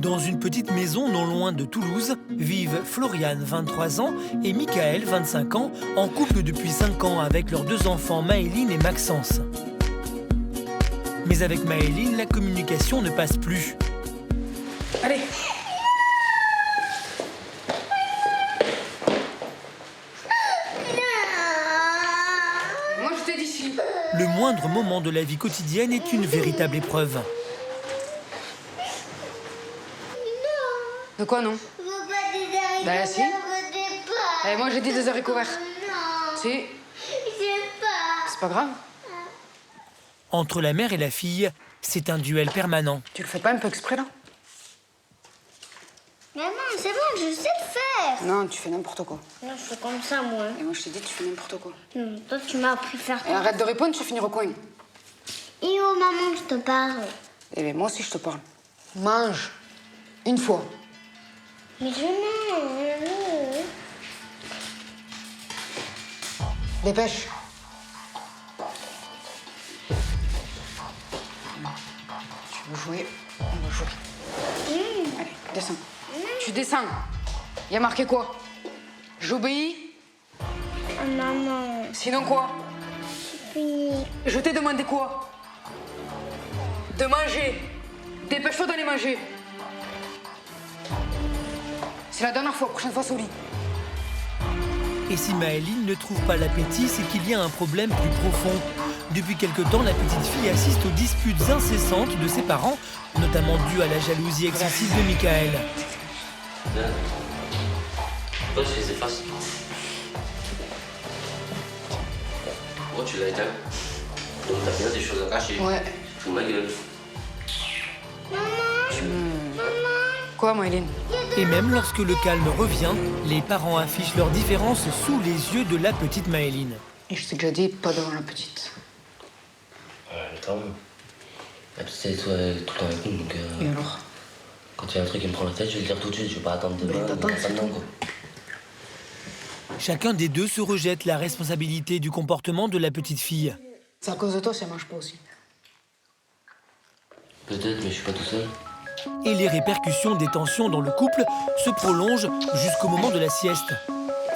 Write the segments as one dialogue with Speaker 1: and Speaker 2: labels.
Speaker 1: Dans une petite maison non loin de Toulouse, vivent Floriane, 23 ans, et Michael, 25 ans, en couple depuis 5 ans avec leurs 2 enfants Maëline et Maxence. Mais avec Maëline, la communication ne passe plus.
Speaker 2: Allez. Moi, je t'ai dit si.
Speaker 1: Le moindre moment de la vie quotidienne est une véritable épreuve.
Speaker 2: De quoi, non?
Speaker 3: Je veux pas des haricots
Speaker 2: Bah, si.
Speaker 3: verts au départ.
Speaker 2: Allez, moi, j'ai dit des haricots verts.
Speaker 3: Non,
Speaker 2: Si.
Speaker 3: j'aime pas.
Speaker 2: C'est pas grave.
Speaker 1: Entre la mère et la fille, c'est un duel permanent.
Speaker 2: Tu le fais pas un peu exprès, là?
Speaker 3: Maman, c'est bon, je sais le faire.
Speaker 2: Non, tu fais n'importe quoi.
Speaker 3: Non, je fais comme ça, moi.
Speaker 2: Et moi, je t'ai dit, tu fais n'importe quoi.
Speaker 3: Non, toi, tu m'as appris à faire
Speaker 2: Et arrête de répondre, tu vas finir au coin.
Speaker 3: Et oh, maman, je te parle.
Speaker 2: Eh bien, moi aussi, je te parle. Mange. Une fois.
Speaker 3: Mais je n'ai.
Speaker 2: Dépêche. Tu veux jouer? On va jouer. Allez, descends. Tu descends. Il y a marqué quoi? J'obéis.
Speaker 3: Oh, maman,
Speaker 2: Sinon quoi?
Speaker 3: c'est fini.
Speaker 2: Je t'ai demandé quoi? De manger. Dépêche-toi d'aller manger. C'est la dernière fois, prochaine fois, au lit.
Speaker 1: Et si Maëline ne trouve pas l'appétit, c'est qu'il y a un problème plus profond. Depuis quelque temps, la petite fille assiste aux disputes incessantes de ses parents, notamment dues à la jalousie excessive de Michael.
Speaker 4: Toi, je les efface. Oh, tu l'as éteint. Donc, t'as bien des choses à cacher.
Speaker 2: Ouais.
Speaker 4: Fous ma gueule.
Speaker 2: Quoi, Maëline?
Speaker 1: Et même lorsque le calme revient, les parents affichent leurs différences sous les yeux de la petite Maëline.
Speaker 2: Et je t'ai déjà dit, pas devant la petite.
Speaker 4: Ouais, mais quand même. La petite, elle est tout le temps avec nous, donc...
Speaker 2: Et alors?
Speaker 4: Quand il y a un truc qui me prend la tête, je vais le dire tout de suite. Je vais pas attendre demain.
Speaker 2: Mais t'attends, c'est
Speaker 4: maintenant,
Speaker 2: tout.
Speaker 4: quoi.
Speaker 1: Chacun des deux se rejette la responsabilité du comportement de la petite fille.
Speaker 2: C'est à cause de toi si elle mange pas aussi.
Speaker 4: Peut-être, mais je suis pas tout seul.
Speaker 1: Et les répercussions des tensions dans le couple se prolongent jusqu'au moment de la sieste.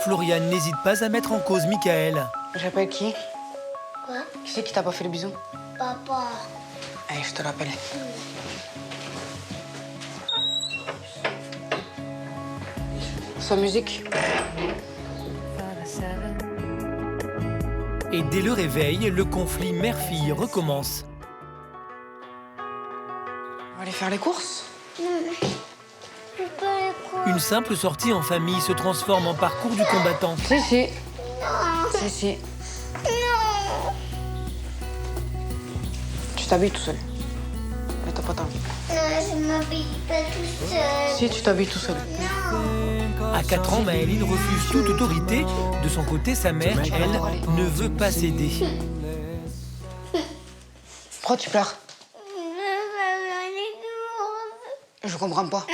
Speaker 1: Floriane n'hésite pas à mettre en cause Michael.
Speaker 2: J'appelle qui?
Speaker 3: Quoi?
Speaker 2: Qui c'est qui t'a pas fait le bisou?
Speaker 3: Papa.
Speaker 2: Allez, je te l'appelle. Sa musique.
Speaker 1: Et dès le réveil, le conflit mère-fille recommence.
Speaker 2: On va aller faire les courses?
Speaker 3: Non, je veux pas les coups.
Speaker 1: Une simple sortie en famille se transforme en parcours du combattant.
Speaker 2: Si, si.
Speaker 3: Non,
Speaker 2: Si, si.
Speaker 3: non.
Speaker 2: Tu t'habilles tout seul. Mais t'as pas temps.
Speaker 3: Non, je m'habille pas tout seul.
Speaker 2: Si, tu t'habilles tout seul.
Speaker 1: À 4 ans, Maëline refuse toute autorité. De son côté, sa mère, elle, ne veut pas céder.
Speaker 2: Pourquoi tu pleures?
Speaker 3: Je veux pas faire les courses.
Speaker 2: Je comprends pas.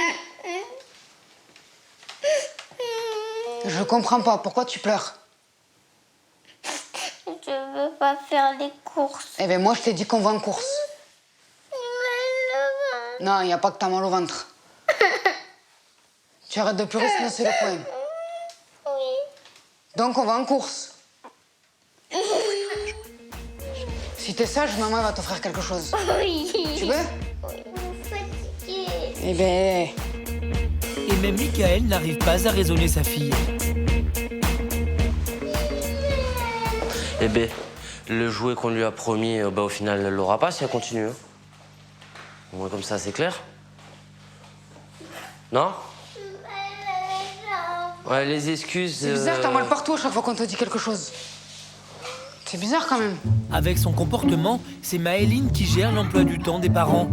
Speaker 2: Je comprends pas. Pourquoi tu pleures?
Speaker 3: Je veux pas faire les courses.
Speaker 2: Eh ben moi, je t'ai dit qu'on va en course. Non, il n'y a pas que t'as mal au ventre. Tu arrêtes de pleurer, sinon c'est le coin.
Speaker 3: Oui.
Speaker 2: Donc on va en course. Si t'es sage, maman va t'offrir quelque chose.
Speaker 3: Oui.
Speaker 2: Tu veux?
Speaker 3: Oui, vous fatiguez.
Speaker 2: Eh ben...
Speaker 1: Et même Michael n'arrive pas à raisonner sa fille.
Speaker 4: Eh ben, le jouet qu'on lui a promis, au final, elle l'aura pas si elle continue. Hein. Au moins, comme ça, c'est clair. Non? Ouais, les excuses...
Speaker 2: C'est bizarre, t'as mal partout à chaque fois qu'on te dit quelque chose. C'est bizarre quand même.
Speaker 1: Avec son comportement, c'est Maëline qui gère l'emploi du temps des parents.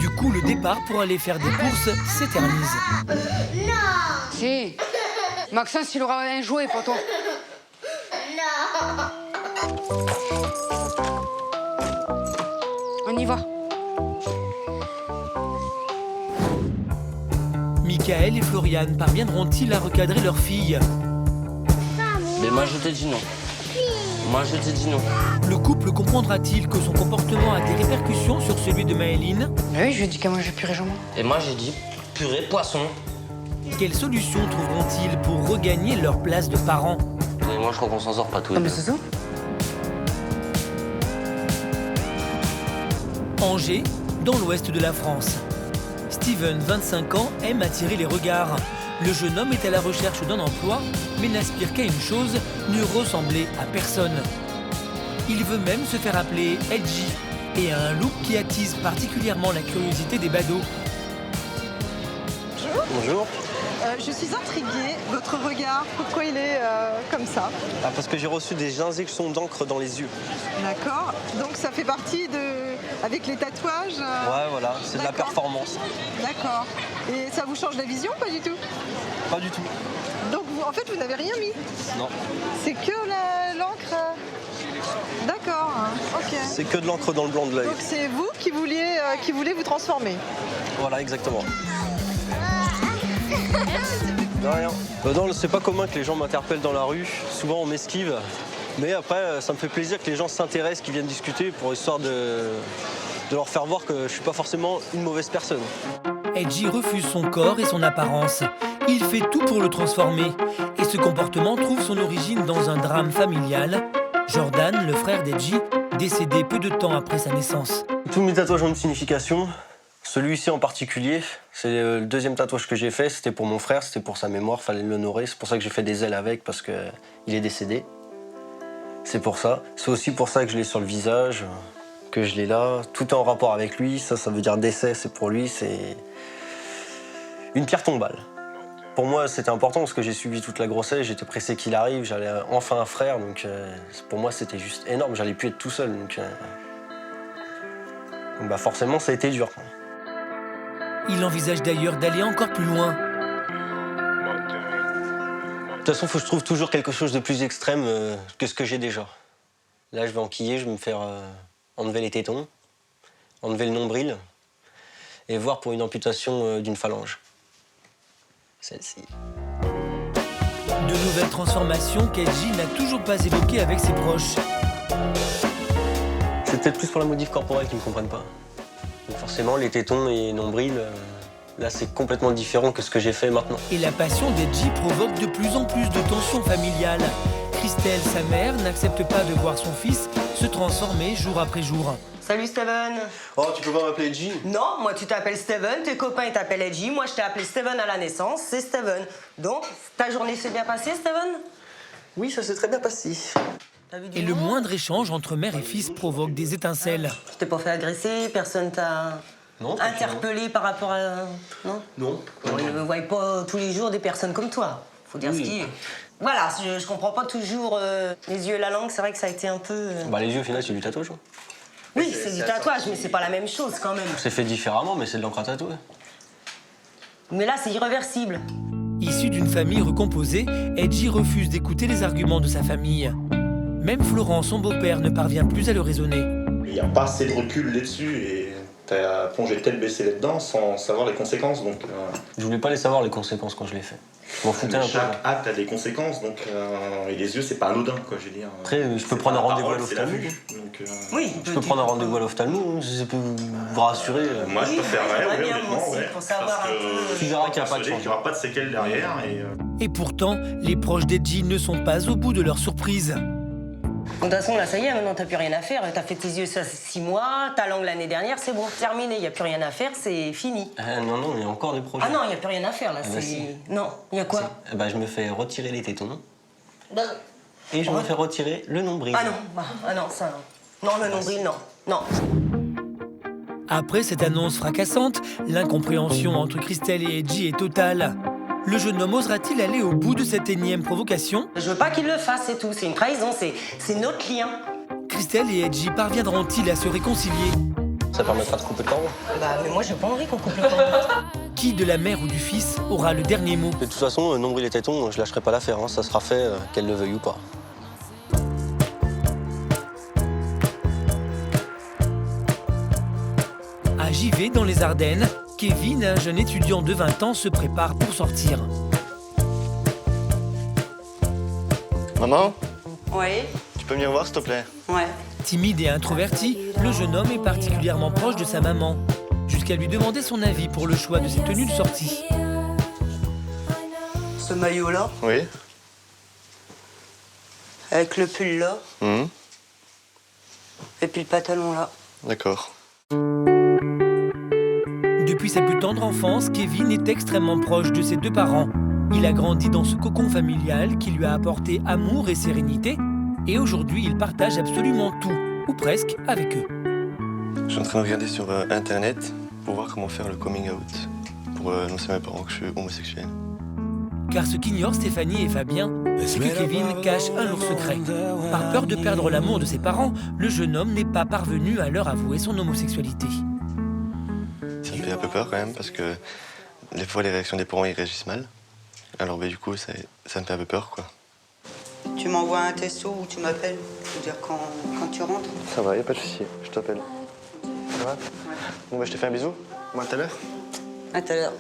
Speaker 1: Du coup, le départ pour aller faire des courses s'éternise.
Speaker 2: Si. Maxence, il aura un jouet, poteau.
Speaker 3: Non.
Speaker 2: On y va.
Speaker 1: Michael et Floriane parviendront-ils à recadrer leur fille?
Speaker 4: Mais moi, je te dis non. Moi, je te dis non.
Speaker 1: Le couple comprendra-t-il que son comportement a des répercussions sur celui de Maëline?
Speaker 2: Oui, je lui ai dit qu'elle mangeait plus régulièrement.
Speaker 4: Et moi, j'ai dit purée, poisson.
Speaker 1: Quelle solution trouveront-ils pour regagner leur place de parents?
Speaker 4: Et moi, je crois qu'on s'en sort pas tous les
Speaker 2: Non, mais
Speaker 4: deux.
Speaker 2: c'est ça.
Speaker 1: Angers, dans l'ouest de la France. Steven, 25 ans, aime attirer les regards. Le jeune homme est à la recherche d'un emploi, mais n'aspire qu'à une chose, ne ressembler à personne. Il veut même se faire appeler Edgy et a un look qui attise particulièrement la curiosité des badauds.
Speaker 5: Bonjour.
Speaker 6: Je suis intriguée, votre regard, pourquoi il est comme ça?
Speaker 5: Ah, parce que j'ai reçu des injections d'encre dans les yeux.
Speaker 6: D'accord. Donc ça fait partie de... avec les tatouages
Speaker 5: Ouais, voilà, c'est de la
Speaker 6: D'accord.
Speaker 5: performance.
Speaker 6: D'accord. Et ça vous change la vision, pas du tout?
Speaker 5: Pas du tout.
Speaker 6: Donc vous, en fait, vous n'avez rien mis?
Speaker 5: Non.
Speaker 6: C'est que l'encre D'accord, ok.
Speaker 5: C'est que de l'encre dans le blanc de l'œil.
Speaker 6: Donc c'est vous qui voulez vous transformer?
Speaker 5: Voilà, exactement. De rien. Non, c'est pas commun que les gens m'interpellent dans la rue. Souvent, on m'esquive. Mais après, ça me fait plaisir que les gens s'intéressent, qu'ils viennent discuter pour histoire de leur faire voir que je suis pas forcément une mauvaise personne.
Speaker 1: Edgy refuse son corps et son apparence. Il fait tout pour le transformer. Et ce comportement trouve son origine dans un drame familial. Jordan, le frère d'Edgy, décédé peu de temps après sa naissance.
Speaker 5: Tous mes tatouages ont une signification. Celui-ci en particulier, c'est le deuxième tatouage que j'ai fait. C'était pour mon frère, c'était pour sa mémoire, fallait l'honorer. C'est pour ça que j'ai fait des ailes avec, parce qu'il est décédé. C'est pour ça. C'est aussi pour ça que je l'ai sur le visage, que je l'ai là. Tout est en rapport avec lui. Ça veut dire décès, c'est pour lui. C'est une pierre tombale. Pour moi, c'était important parce que j'ai subi toute la grossesse. J'étais pressé qu'il arrive. J'allais enfin un frère. Donc pour moi, c'était juste énorme. J'allais plus être tout seul. Donc forcément, ça a été dur.
Speaker 1: Il envisage d'ailleurs d'aller encore plus loin.
Speaker 5: De toute façon, il faut que je trouve toujours quelque chose de plus extrême que ce que j'ai déjà. Là, je vais enquiller, je vais me faire enlever les tétons, enlever le nombril et voir pour une amputation d'une phalange. Celle-ci.
Speaker 1: De nouvelles transformations qu'Edgy n'a toujours pas évoquées avec ses proches.
Speaker 5: C'est peut-être plus pour la modif corporelle qu'ils ne comprennent pas. Donc forcément, les tétons et nombril, là, c'est complètement différent que ce que j'ai fait maintenant.
Speaker 1: Et la passion d'Edgy provoque de plus en plus de tensions familiales. Christelle, sa mère, n'accepte pas de voir son fils se transformer jour après jour.
Speaker 7: Salut Steven.
Speaker 5: Oh, tu peux pas m'appeler Edgy?
Speaker 7: Non, moi tu t'appelles Steven, tes copains ils t'appellent Edgy, moi je t'ai appelé Steven à la naissance, c'est Steven. Donc, ta journée s'est bien passée Steven?
Speaker 5: Oui, ça s'est très bien passé.
Speaker 7: T'as vu du
Speaker 1: Et le
Speaker 7: monde?
Speaker 1: moindre échange entre mère et fils provoque des étincelles.
Speaker 7: Tu t'es pas fait agresser, personne t'a
Speaker 5: Non,
Speaker 7: interpellé par rapport à... Non?
Speaker 5: Non.
Speaker 7: On ne voit pas tous les jours des personnes comme toi, faut dire ce qui est. Voilà, je comprends pas toujours les yeux et la langue, c'est vrai que ça a été un peu...
Speaker 5: Les yeux, au final, c'est du tatouage. Hein.
Speaker 7: Oui, c'est du tatouage, mais c'est pas la même chose quand même.
Speaker 5: C'est fait différemment, mais c'est de l'encre à tatouer.
Speaker 7: Mais là, c'est irréversible.
Speaker 1: Issu d'une famille recomposée, Edgy refuse d'écouter les arguments de sa famille. Même Florent, son beau-père, ne parvient plus à le raisonner.
Speaker 8: Il n'y a pas assez de recul là-dessus et t'as plongé tête baissée là-dedans sans savoir les conséquences. Donc,
Speaker 5: Je voulais pas les savoir, les conséquences, quand je l'ai fait. Je m'en foutais un peu.
Speaker 8: chaque acte a des conséquces, donc et les yeux, c'est pas anodin, quoi, je veux dire.
Speaker 5: Après, je peux
Speaker 8: C'est
Speaker 5: prendre
Speaker 8: pas
Speaker 5: un
Speaker 8: la
Speaker 5: rendez-vous à
Speaker 8: parole, c'est la
Speaker 5: l'ophtalmo.
Speaker 8: vue. Donc,
Speaker 7: Oui.
Speaker 5: Je peux prendre un rendez-vous à l'ophtalmo, si ça peut vous rassurer.
Speaker 8: moi, je
Speaker 7: Oui,
Speaker 8: préférerais,
Speaker 7: j'aimerais
Speaker 8: oui,
Speaker 7: bien,
Speaker 8: honnêtement,
Speaker 7: moi aussi,
Speaker 8: ouais,
Speaker 7: pour savoir
Speaker 8: parce
Speaker 7: un
Speaker 8: que
Speaker 7: peu.
Speaker 5: Tu verras qu'il y a pas de
Speaker 8: persuadé qu'il n'y aura pas de séquelles derrière.
Speaker 1: Et pourtant, les proches d'Edgy ne sont pas au bout de leur surprise.
Speaker 7: De toute façon, là, ça y est, maintenant, t'as plus rien à faire. T'as fait tes yeux ça 6 mois, ta langue l'année dernière, c'est bon, terminé. Il n'y a plus rien à faire, c'est fini.
Speaker 5: Non, il y a encore des projets.
Speaker 7: Ah non, il n'y a plus rien à faire, là.
Speaker 5: bah
Speaker 7: c'est...
Speaker 5: si.
Speaker 7: Non, il y a quoi?
Speaker 5: Je me fais retirer les tétons
Speaker 7: Bah,
Speaker 5: et je me fais retirer le nombril.
Speaker 7: Ah non, ça non. Non, le nombril, non. Non.
Speaker 1: Après cette annonce fracassante, l'incompréhension entre Christelle et Edgy est totale. Le jeune homme osera-t-il aller au bout de cette énième provocation?
Speaker 7: Je veux pas qu'il le fasse, c'est tout. C'est une trahison, c'est notre lien.
Speaker 1: Christelle et Edgy parviendront-ils à se réconcilier?
Speaker 5: Ça permettra de couper le temps.
Speaker 7: Bah, mais moi, j'ai pas envie qu'on coupe le temps.
Speaker 1: Qui de la mère ou du fils aura le dernier mot?
Speaker 5: De toute façon, nombril et tétons, je lâcherai pas l'affaire. Hein. Ça sera fait, qu'elle le veuille ou pas.
Speaker 1: À Givet, dans les Ardennes, Kevin, un jeune étudiant de 20 ans, se prépare pour sortir.
Speaker 9: Maman,
Speaker 7: Oui,
Speaker 9: tu peux venir voir s'il te plaît?
Speaker 7: ouais.
Speaker 1: Timide et introverti, le jeune homme est particulièrement proche de sa maman. jusqu'à lui demander son avis pour le choix de ses tenues de sortie.
Speaker 7: Ce maillot-là,
Speaker 9: Oui.
Speaker 7: avec le pull là,
Speaker 9: Mhm.
Speaker 7: et puis le pantalon là.
Speaker 9: D'accord.
Speaker 1: Depuis sa plus tendre enfance, Kevin est extrêmement proche de ses deux parents. Il a grandi dans ce cocon familial qui lui a apporté amour et sérénité. Et aujourd'hui, il partage absolument tout, ou presque, avec eux.
Speaker 9: Je suis en train de regarder sur Internet pour voir comment faire le coming out. Pour annoncer à mes parents que je suis homosexuel.
Speaker 1: Car ce qu'ignorent Stéphanie et Fabien, c'est que Kevin cache un lourd secret. Par peur de perdre l'amour de ses parents, le jeune homme n'est pas parvenu à leur avouer son homosexualité.
Speaker 9: Ça me fait un peu peur quand même parce que des fois les réactions des parents ils réagissent mal. Alors du coup ça me fait un peu peur quoi.
Speaker 7: Tu m'envoies un texto ou tu m'appelles, je veux dire quand tu rentres.
Speaker 9: Ça va, y a pas de souci, je t'appelle. Ça va? Bon bah je te fais un bisou, moi à tout à l'heure.
Speaker 7: À tout à l'heure.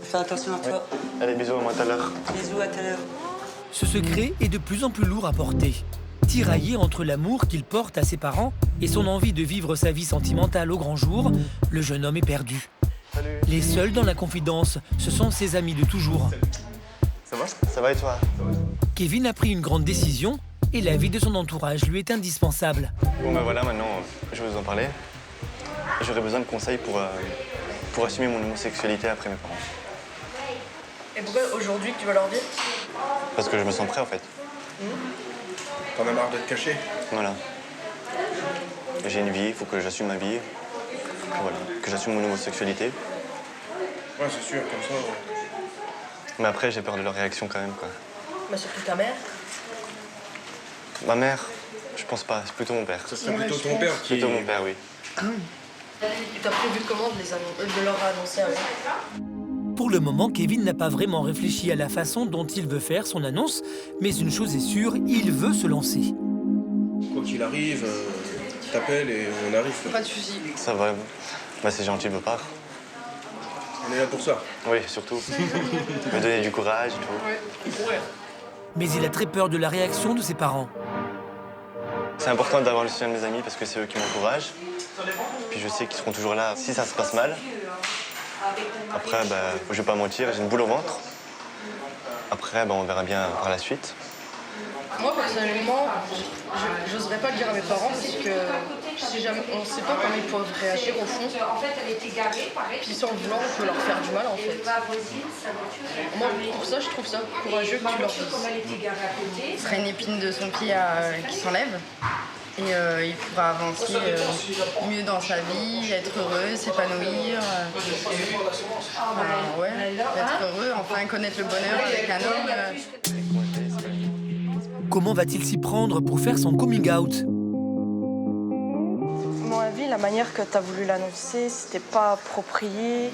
Speaker 7: Fais attention à toi.
Speaker 9: Allez bisous, moi à tout à l'heure.
Speaker 7: Bisous, à tout à l'heure.
Speaker 1: Ce secret est de plus en plus lourd à porter. Tiraillé entre l'amour qu'il porte à ses parents et son envie de vivre sa vie sentimentale au grand jour, le jeune homme est perdu.
Speaker 9: Salut.
Speaker 1: Les seuls dans la confidence, ce sont ses amis de toujours.
Speaker 9: Ça va? Ça va et toi?
Speaker 1: Kevin a pris une grande décision et l'avis de son entourage lui est indispensable.
Speaker 9: Bon bah voilà, maintenant je vais vous en parler. J'aurais besoin de conseils pour assumer mon homosexualité après mes parents.
Speaker 10: Et pourquoi aujourd'hui que tu vas leur dire?
Speaker 9: Parce que je me sens prêt en fait.
Speaker 8: T'en as marre de te cacher?
Speaker 9: Voilà. J'ai une vie, il faut que j'assume ma vie. Voilà, que j'assume mon homosexualité.
Speaker 8: Ouais, c'est sûr, comme ça.
Speaker 9: Mais après, j'ai peur de leur réaction quand même, quoi.
Speaker 10: Bah surtout ta mère.
Speaker 9: Ma mère, je pense pas, c'est plutôt mon père.
Speaker 8: Ce serait plutôt ton père qui...
Speaker 9: Plutôt mon père, oui.
Speaker 10: T'as prévu comment de leur annoncer à eux?
Speaker 1: Pour le moment, Kevin n'a pas vraiment réfléchi à la façon dont il veut faire son annonce, mais une chose est sûre, il veut se lancer.
Speaker 8: Quoi qu'il arrive, t'appelles et on arrive.
Speaker 10: Pas de soucis.
Speaker 9: Ça va. Bah, c'est gentil de votre part.
Speaker 8: On est là pour ça.
Speaker 9: Oui, surtout. Me donner du courage et tout.
Speaker 1: Mais il a très peur de la réaction de ses parents.
Speaker 9: C'est important d'avoir le soutien de mes amis parce que c'est eux qui m'encouragent. Puis je sais qu'ils seront toujours là si ça se passe mal. Après, bah, je vais pas mentir, j'ai une boule au ventre. Après, bah, on verra bien par la suite.
Speaker 10: Moi, personnellement, j'oserais pas le dire à mes parents parce que si jamais, on sait pas comment ils peuvent réagir au fond. Puis sans le vouloir, on peut leur faire du mal en fait. Moi, pour ça, je trouve ça courageux que tu leur dises. Ce serait une épine de son pied qui s'enlève. Et il pourra avancer mieux dans sa vie, être heureux, s'épanouir. Ouais, être heureux, enfin connaître le bonheur avec un homme.
Speaker 1: Comment va-t-il s'y prendre pour faire son coming out?
Speaker 10: À mon avis, la manière que tu as voulu l'annoncer, c'était pas approprié.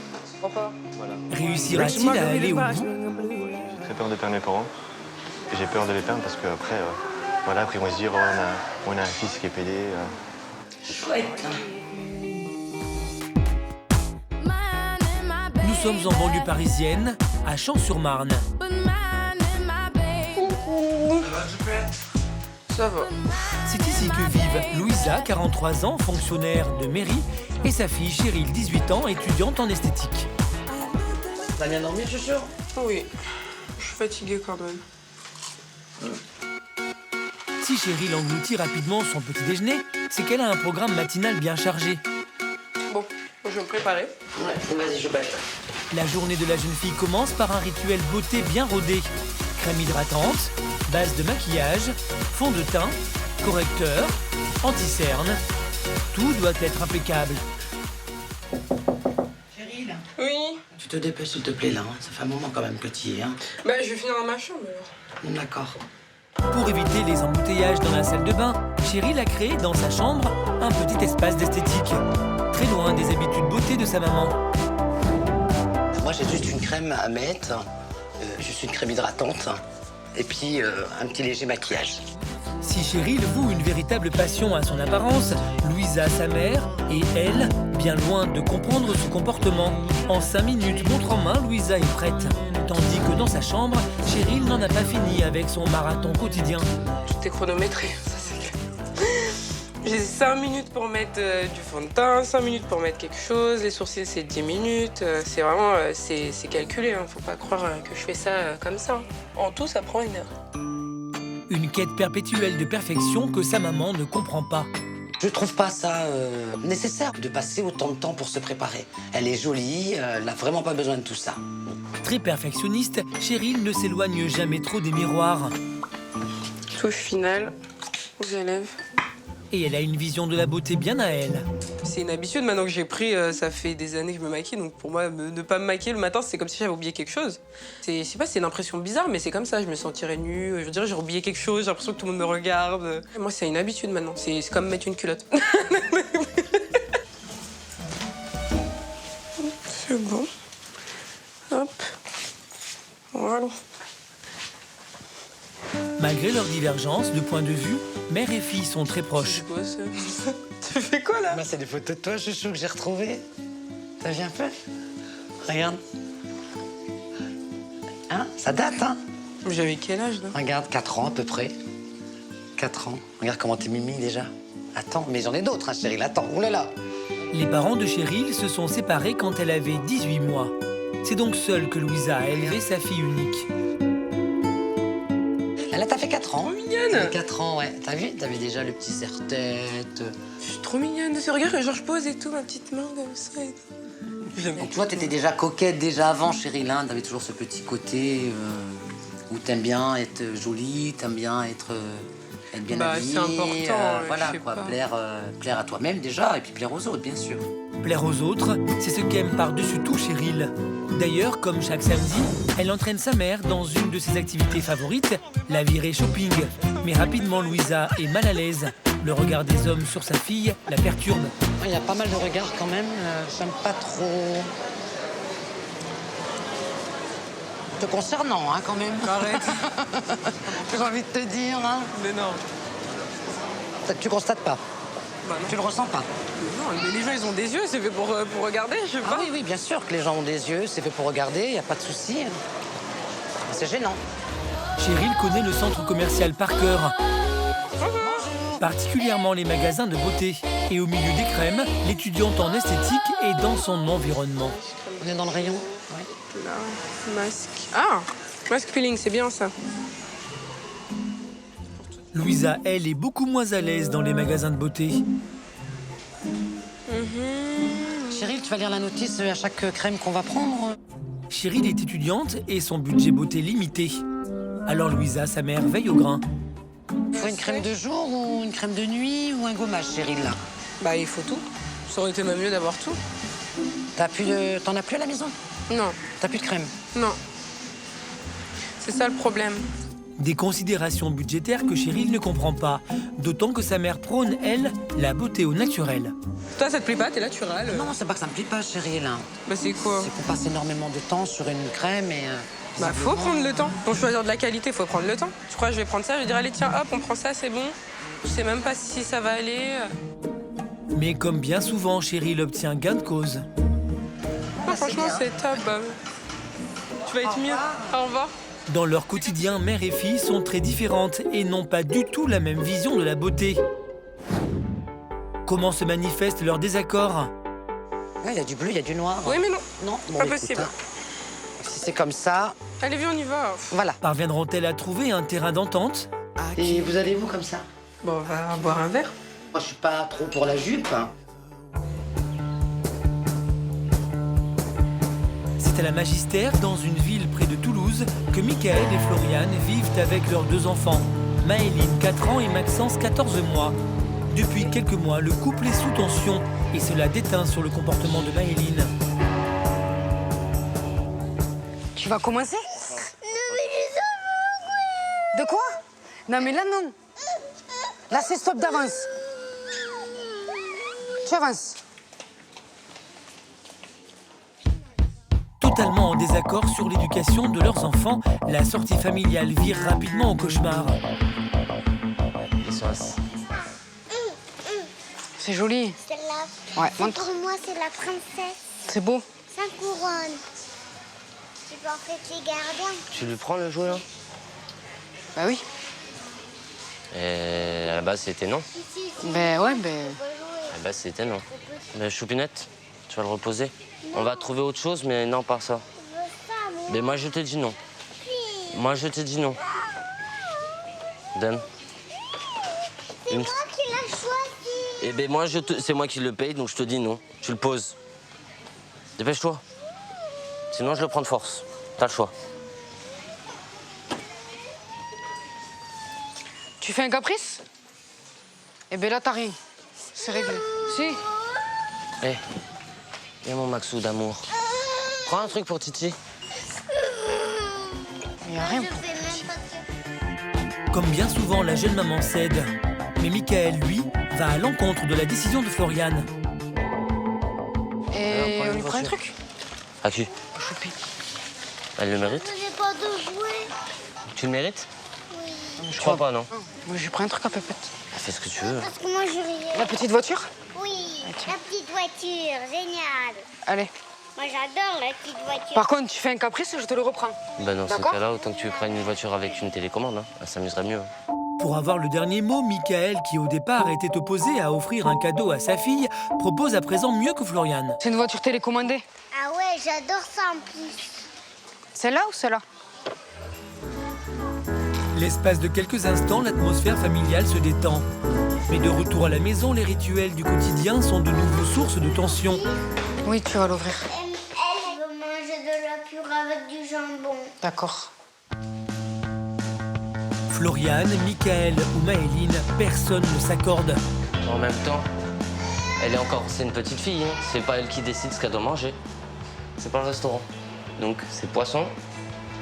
Speaker 1: Réussira-t-il à aller au bout?
Speaker 9: J'ai très peur de perdre mes parents. J'ai peur de les perdre parce qu'après, voilà, après ils vont se dire, oh, on a un fils qui est pédé.
Speaker 7: Chouette.
Speaker 1: Nous sommes en banlieue parisienne, à Champs-sur-Marne.
Speaker 10: Ça va.
Speaker 1: C'est ici que vivent Louisa, 43 ans, fonctionnaire de mairie, et sa fille Cheryl, 18 ans, étudiante en esthétique.
Speaker 7: T'as bien dormi, chouchou?
Speaker 10: Oui, je suis fatiguée quand même.
Speaker 1: Si Cheryl engloutit rapidement son petit déjeuner, c'est qu'elle a un programme matinal bien chargé.
Speaker 10: Bon, je vais me préparer.
Speaker 7: Ouais, vas-y, je bâche.
Speaker 1: La journée de la jeune fille commence par un rituel beauté bien rodé. Crème hydratante, base de maquillage, fond de teint, correcteur, anti-cerne. Tout doit être impeccable.
Speaker 7: Cheryl,
Speaker 10: Oui.
Speaker 7: tu te dépêches s'il te plaît là, hein. Ça fait un moment quand même que tu y es. Hein.
Speaker 10: Bah, je vais finir dans ma chambre alors.
Speaker 7: D'accord.
Speaker 1: Pour éviter les embouteillages dans la salle de bain, Cheryl a créé dans sa chambre un petit espace d'esthétique, très loin des habitudes beauté de sa maman.
Speaker 7: Moi, j'ai juste une crème à mettre, juste une crème hydratante, et puis un petit léger maquillage.
Speaker 1: Si Cheryl voue une véritable passion à son apparence, Louisa, sa mère, et elle, bien loin de comprendre ce comportement. En 5 minutes, montre en main, Louisa est prête. Tandis que dans sa chambre, Cheryl n'en a pas fini avec son marathon quotidien.
Speaker 10: Tout est chronométré, ça c'est clair.
Speaker 11: J'ai 5 minutes pour mettre du fond de teint, 5 minutes pour mettre quelque chose. Les sourcils, c'est 10 minutes. C'est vraiment, c'est calculé. Hein. Faut pas croire que je fais ça comme ça. En tout, ça prend 1 heure.
Speaker 1: Une quête perpétuelle de perfection que sa maman ne comprend pas.
Speaker 12: Je trouve pas ça nécessaire de passer autant de temps pour se préparer. Elle est jolie, elle n'a vraiment pas besoin de tout ça.
Speaker 1: Très perfectionniste, Cheryl ne s'éloigne jamais trop des miroirs.
Speaker 11: Touche finale aux élèves.
Speaker 1: Et elle a une vision de la beauté bien à elle.
Speaker 11: C'est une habitude maintenant que j'ai pris, ça fait des années que je me maquille, donc pour moi, ne pas me maquiller le matin, c'est comme si j'avais oublié quelque chose. Je sais pas, c'est une impression bizarre, mais c'est comme ça, je me sentirais nue, je dirais j'ai oublié quelque chose, j'ai l'impression que tout le monde me regarde. Moi, c'est une habitude maintenant, c'est comme mettre une culotte. C'est bon. Hop. Voilà.
Speaker 1: Malgré leur divergence de point de vue, mère et fille sont très proches.
Speaker 11: Tu fais quoi là?
Speaker 12: Bah, c'est des photos de toi, chouchou, que j'ai retrouvées. T'as vu un peu? Regarde. Hein? Ça date, hein?
Speaker 11: J'avais quel âge là?
Speaker 12: Regarde, 4 ans à peu près. 4 ans. Regarde comment t'es mimi déjà. Attends, mais j'en ai d'autres, hein, Cheryl. Attends, oulala.
Speaker 1: Les parents de Cheryl se sont séparés quand elle avait 18 mois. C'est donc seule que Louisa a élevé sa fille unique.
Speaker 12: Là, t'as fait 4 ans.
Speaker 11: Trop mignonne.
Speaker 12: 4 ans, ouais. T'as vu? T'avais déjà le petit serre-tête.
Speaker 11: Je suis trop mignonne. Regarde, genre je pose et tout, ma petite main comme ça. Et tout.
Speaker 12: Et tu vois, t'étais déjà coquette déjà avant, Cheryl. Hein. T'avais toujours ce petit côté où t'aimes bien être jolie, t'aimes bien être bien habillée.
Speaker 11: C'est important.
Speaker 12: Voilà, quoi. Plaire à toi-même déjà, et puis plaire aux autres, bien sûr.
Speaker 1: Plaire aux autres, c'est ce qu'aime par-dessus tout Cheryl. D'ailleurs, comme chaque samedi, elle entraîne sa mère dans une de ses activités favorites, la virée shopping. Mais rapidement, Louisa est mal à l'aise. Le regard des hommes sur sa fille la perturbe.
Speaker 12: Il y a pas mal de regards quand même. J'aime pas trop. Te concernant, hein, quand même.
Speaker 11: Arrête.
Speaker 12: J'ai envie de te dire, hein.
Speaker 11: Mais non.
Speaker 12: Tu constates pas?
Speaker 11: Bah non.
Speaker 12: Tu le ressens pas?
Speaker 11: Non, mais les gens, ils ont des yeux, c'est fait pour regarder, je sais pas.
Speaker 12: Ah oui, bien sûr que les gens ont des yeux, c'est fait pour regarder, il n'y a pas de souci. C'est gênant.
Speaker 1: Cheryl connaît le centre commercial par cœur. Particulièrement les magasins de beauté. Et au milieu des crèmes, l'étudiante en esthétique est dans son environnement.
Speaker 12: On est dans le rayon. Ouais.
Speaker 11: Là, masque. Ah, masque peeling, c'est bien ça.
Speaker 1: Louisa, elle, est beaucoup moins à l'aise dans les magasins de beauté.
Speaker 12: Cheryl, tu vas lire la notice à chaque crème qu'on va prendre?
Speaker 1: Cheryl est étudiante et son budget beauté limité. Alors Louisa, sa mère, veille au grain.
Speaker 12: Faut une crème de jour ou une crème de nuit ou un gommage, Cheryl, là?
Speaker 11: Bah, il faut tout. Ça aurait été même mieux d'avoir tout.
Speaker 12: T'en as plus à la maison?
Speaker 11: Non.
Speaker 12: T'as plus de crème?
Speaker 11: Non. C'est ça le problème.
Speaker 1: Des considérations budgétaires que Cheryl ne comprend pas. D'autant que sa mère prône, elle, la beauté au naturel.
Speaker 11: Toi, ça te plaît pas? T'es naturel?
Speaker 12: Non, c'est pas que ça me plaît pas, Cheryl.
Speaker 11: Bah, c'est quoi?
Speaker 12: C'est qu'on passe énormément de temps sur une crème et...
Speaker 11: Bah, faut prendre le temps. Pour choisir de la qualité, faut prendre le temps. Tu crois que je vais prendre ça? Je vais dire, allez, tiens, hop, on prend ça, c'est bon. Je sais même pas si ça va aller.
Speaker 1: Mais comme bien souvent, Cheryl obtient gain de cause.
Speaker 11: Ah, franchement, c'est top. Tu vas être mieux. Au revoir.
Speaker 1: Dans leur quotidien, mère et fille sont très différentes et n'ont pas du tout la même vision de la beauté. Comment se manifeste leur désaccord?
Speaker 12: Il y a du bleu, il y a du noir.
Speaker 11: Oui, mais non.
Speaker 12: Non, bon,
Speaker 11: pas
Speaker 12: écoute,
Speaker 11: possible.
Speaker 12: Hein. Si c'est comme ça...
Speaker 11: Allez, viens, on y va.
Speaker 12: Voilà.
Speaker 1: Parviendront-elles à trouver un terrain d'entente?
Speaker 12: Et vous allez où comme ça?
Speaker 11: Bon, on va boire un verre.
Speaker 12: Moi, je suis pas trop pour la jupe. Hein.
Speaker 1: C'est à la Magistère, dans une ville près de Toulouse, que Michael et Floriane vivent avec leurs 2 enfants. Maëline, 4 ans, et Maxence, 14 mois. Depuis quelques mois, le couple est sous tension et cela déteint sur le comportement de Maëline.
Speaker 2: Tu vas commencer?
Speaker 3: Non, mais je sais pas.
Speaker 2: De quoi? Non, mais là, non. Là, c'est stop d'avance. Tu avances.
Speaker 1: Totalement en désaccord sur l'éducation de leurs enfants, la sortie familiale vire rapidement au cauchemar.
Speaker 2: C'est joli.
Speaker 3: Celle-là.
Speaker 2: Ouais,
Speaker 3: C'est
Speaker 2: montre.
Speaker 3: pour moi, c'est la princesse.
Speaker 2: C'est beau.
Speaker 3: 5 couronnes. Tu peux en fait les garder.
Speaker 4: Tu lui prends le jouet, là?
Speaker 2: Bah oui.
Speaker 4: Et à la base, c'était non.
Speaker 2: Ben ouais, ben...
Speaker 4: À la base, c'était non. Mais Choupinette, tu vas le reposer. On va trouver autre chose, mais non, pas ça. Mais moi, je te dis non. Moi, je te dis non. Donne.
Speaker 3: C'est moi qui l'ai choisi.
Speaker 4: Eh ben moi, c'est moi qui le paye, donc je te dis non. Tu le poses. Dépêche-toi. Sinon, je le prends de force. T'as le choix.
Speaker 2: Tu fais un caprice? Eh ben là, t'as rien. C'est réglé. Si.
Speaker 4: Eh, viens mon Maxou d'amour. Prends un truc pour Titi.
Speaker 2: Il n'y a rien pour...
Speaker 1: Comme bien souvent, la jeune maman cède. Mais Michael, lui, va à l'encontre de la décision de Floriane.
Speaker 2: Et on lui prend un truc?
Speaker 4: À qui?
Speaker 2: Choupi.
Speaker 4: Elle le mérite?
Speaker 3: J'ai pas de jouets.
Speaker 4: Tu le mérites?
Speaker 3: Oui.
Speaker 4: Je crois pas, non.
Speaker 2: Moi, je lui prends un truc à Pépette.
Speaker 4: Fais ce que tu veux.
Speaker 3: Parce que moi, je rien.
Speaker 2: La petite voiture?
Speaker 3: Oui, la petite voiture, génial.
Speaker 2: Allez.
Speaker 3: Moi, j'adore la petite voiture.
Speaker 2: Par contre, tu fais un caprice, je te le reprends.
Speaker 4: Ben dans ce
Speaker 2: D'accord.
Speaker 4: cas-là, autant que tu prennes une voiture avec une télécommande, hein. Elle s'amuserait mieux.
Speaker 1: Pour avoir le dernier mot, Michael, qui au départ était opposé à offrir un cadeau à sa fille, propose à présent mieux que Floriane.
Speaker 2: C'est une voiture télécommandée.
Speaker 3: Ah ouais, j'adore ça en plus.
Speaker 2: Celle-là ou celle-là?
Speaker 1: L'espace de quelques instants, l'atmosphère familiale se détend. Mais de retour à la maison, les rituels du quotidien sont de nouveau source de tension.
Speaker 2: Oui, tu vas l'ouvrir.
Speaker 3: Elle veut manger de la purée avec du jambon.
Speaker 2: D'accord.
Speaker 1: Floriane, Michael ou Maëline, personne ne s'accorde.
Speaker 4: En même temps, c'est une petite fille, hein. C'est pas elle qui décide ce qu'elle doit manger. C'est pas le restaurant. Donc c'est poisson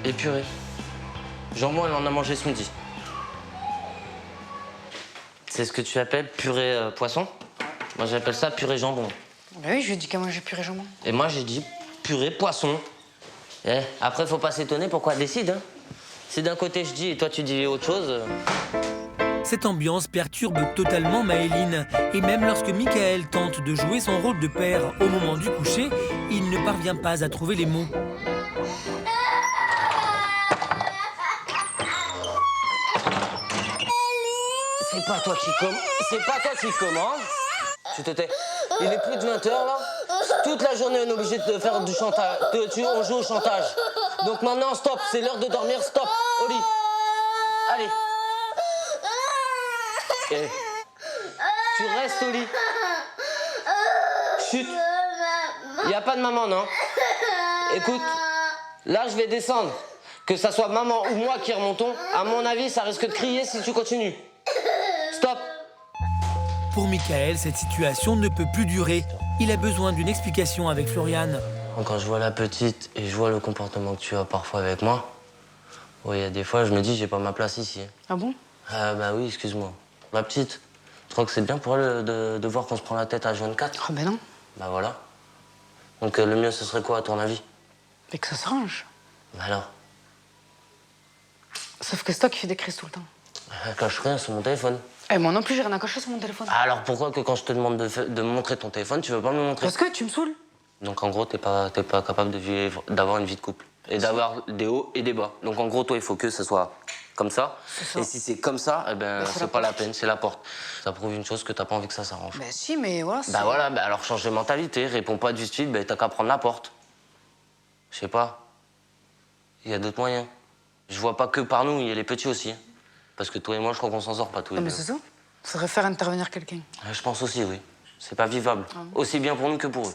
Speaker 4: et purée. Jambon, elle en a mangé ce midi. C'est ce que tu appelles purée poisson? Moi j'appelle ça purée jambon.
Speaker 2: Ben oui, je lui ai dit qu'à manger purée jambon.
Speaker 4: Et moi j'ai dit purée poisson. Eh, après faut pas s'étonner pourquoi elle décide. Hein. Si d'un côté je dis et toi tu dis autre chose.
Speaker 1: Cette ambiance perturbe totalement Maëline. Et même lorsque Michael tente de jouer son rôle de père au moment du coucher, il ne parvient pas à trouver les mots.
Speaker 4: C'est pas toi qui commande. Tu te tais. Il est plus de 20h là. Toute la journée on est obligé de faire du chantage. On joue au chantage. Donc maintenant stop, c'est l'heure de dormir, stop. Au lit. Allez. Eh. Tu restes au lit. Chut. Y a pas de maman, non? Écoute, là je vais descendre. Que ça soit maman ou moi qui remontons, à mon avis ça risque de crier si tu continues. Stop.
Speaker 1: Pour Michael, cette situation ne peut plus durer. Il a besoin d'une explication avec Floriane.
Speaker 4: Quand je vois la petite et je vois le comportement que tu as parfois avec moi, il y a des fois je me dis j'ai pas ma place ici.
Speaker 2: Ah bon?
Speaker 4: Ah bah oui, excuse-moi. La petite, je crois que c'est bien pour elle de voir qu'on se prend la tête à H24.
Speaker 2: Ah ben non.
Speaker 4: Bah voilà. Donc le mieux ce serait quoi à ton avis?
Speaker 2: Mais que ça se range.
Speaker 4: Bah alors?
Speaker 2: Sauf que c'est toi qui fais des crises tout le temps.
Speaker 4: Elle cache rien sur mon téléphone.
Speaker 2: Et moi non plus, j'ai rien à cacher sur mon téléphone.
Speaker 4: Alors pourquoi que quand je te demande de me montrer ton téléphone, tu veux pas me le montrer?
Speaker 2: Parce que tu me saoules.
Speaker 4: Donc en gros, t'es pas capable d'avoir une vie de couple. Et d'avoir des hauts et des bas. Donc en gros, toi, il faut que ce soit comme ça.
Speaker 2: Ça.
Speaker 4: Et si c'est comme ça, eh ben,
Speaker 2: c'est
Speaker 4: c'est pas la peine, c'est la porte. Ça prouve une chose que t'as pas envie que ça s'arrange.
Speaker 2: Bah si, mais voilà.
Speaker 4: Bah voilà, bah alors change de mentalité, réponds pas du style, bah t'as qu'à prendre la porte. Je sais pas. Il y a d'autres moyens. Je vois pas que par nous, il y a les petits aussi. Parce que toi et moi, je crois qu'on s'en sort pas tous les
Speaker 2: Ah mais
Speaker 4: deux.
Speaker 2: c'est ça. Faudrait faire intervenir quelqu'un.
Speaker 4: Je pense aussi, oui. C'est pas vivable. Aussi bien pour nous que pour eux.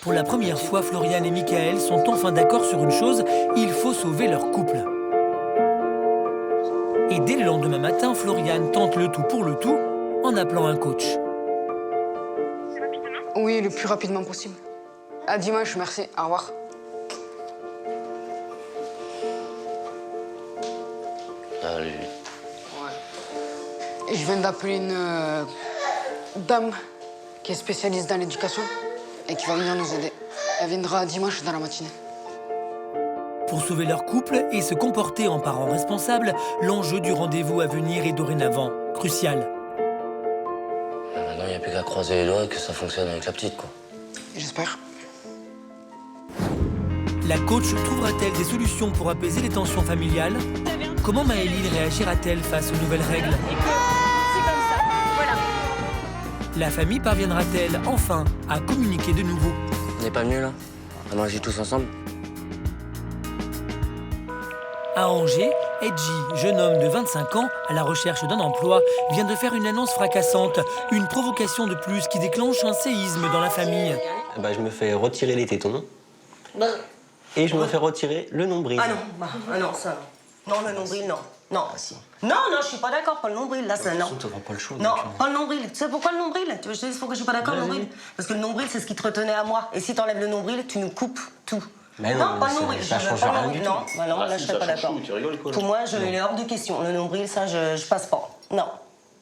Speaker 1: Pour la première fois, Floriane et Michael sont enfin d'accord sur une chose, il faut sauver leur couple. Et dès le lendemain matin, Floriane tente le tout pour le tout en appelant un coach.
Speaker 2: Oui, le plus rapidement possible. À dimanche, merci. Au revoir.
Speaker 4: Salut.
Speaker 2: Et je viens d'appeler une dame qui est spécialiste dans l'éducation et qui va venir nous aider. Elle viendra dimanche dans la matinée.
Speaker 1: Pour sauver leur couple et se comporter en parents responsables, l'enjeu du rendez-vous à venir est dorénavant crucial.
Speaker 4: Maintenant, il n'y a plus qu'à croiser les doigts et que ça fonctionne avec la petite, quoi.
Speaker 2: J'espère.
Speaker 1: La coach trouvera-t-elle des solutions pour apaiser les tensions familiales ? Comment Maëline réagira-t-elle face aux nouvelles règles?
Speaker 7: C'est comme ça, voilà.
Speaker 1: La famille parviendra-t-elle enfin à communiquer de nouveau?
Speaker 4: On n'est pas mieux là? À manger tous ensemble?
Speaker 1: À Angers, Edgy, jeune homme de 25 ans à la recherche d'un emploi, vient de faire une annonce fracassante. Une provocation de plus qui déclenche un séisme dans la famille.
Speaker 5: Bah, je me fais retirer les tétons et je me fais retirer le nombril.
Speaker 7: Ah non, ça non. Non, le nombril, non. Non, si. Non, je suis pas d'accord, pas le nombril, là, c'est un non.
Speaker 5: Tu n'auras pas le choix.
Speaker 7: Non, pas le nombril. Tu sais pourquoi le nombril? Tu veux que je te dise pourquoi je suis pas d'accord, le nombril? Parce que le nombril, c'est ce qui te retenait à moi. Et si t'enlèves le nombril, tu nous coupes tout.
Speaker 5: Mais
Speaker 7: non, pas le nombril.
Speaker 5: Ça change rien du tout.
Speaker 7: Non, bah non, là, je serais pas d'accord. Pour moi, il est hors de question. Le nombril, ça, je passe pas. Non.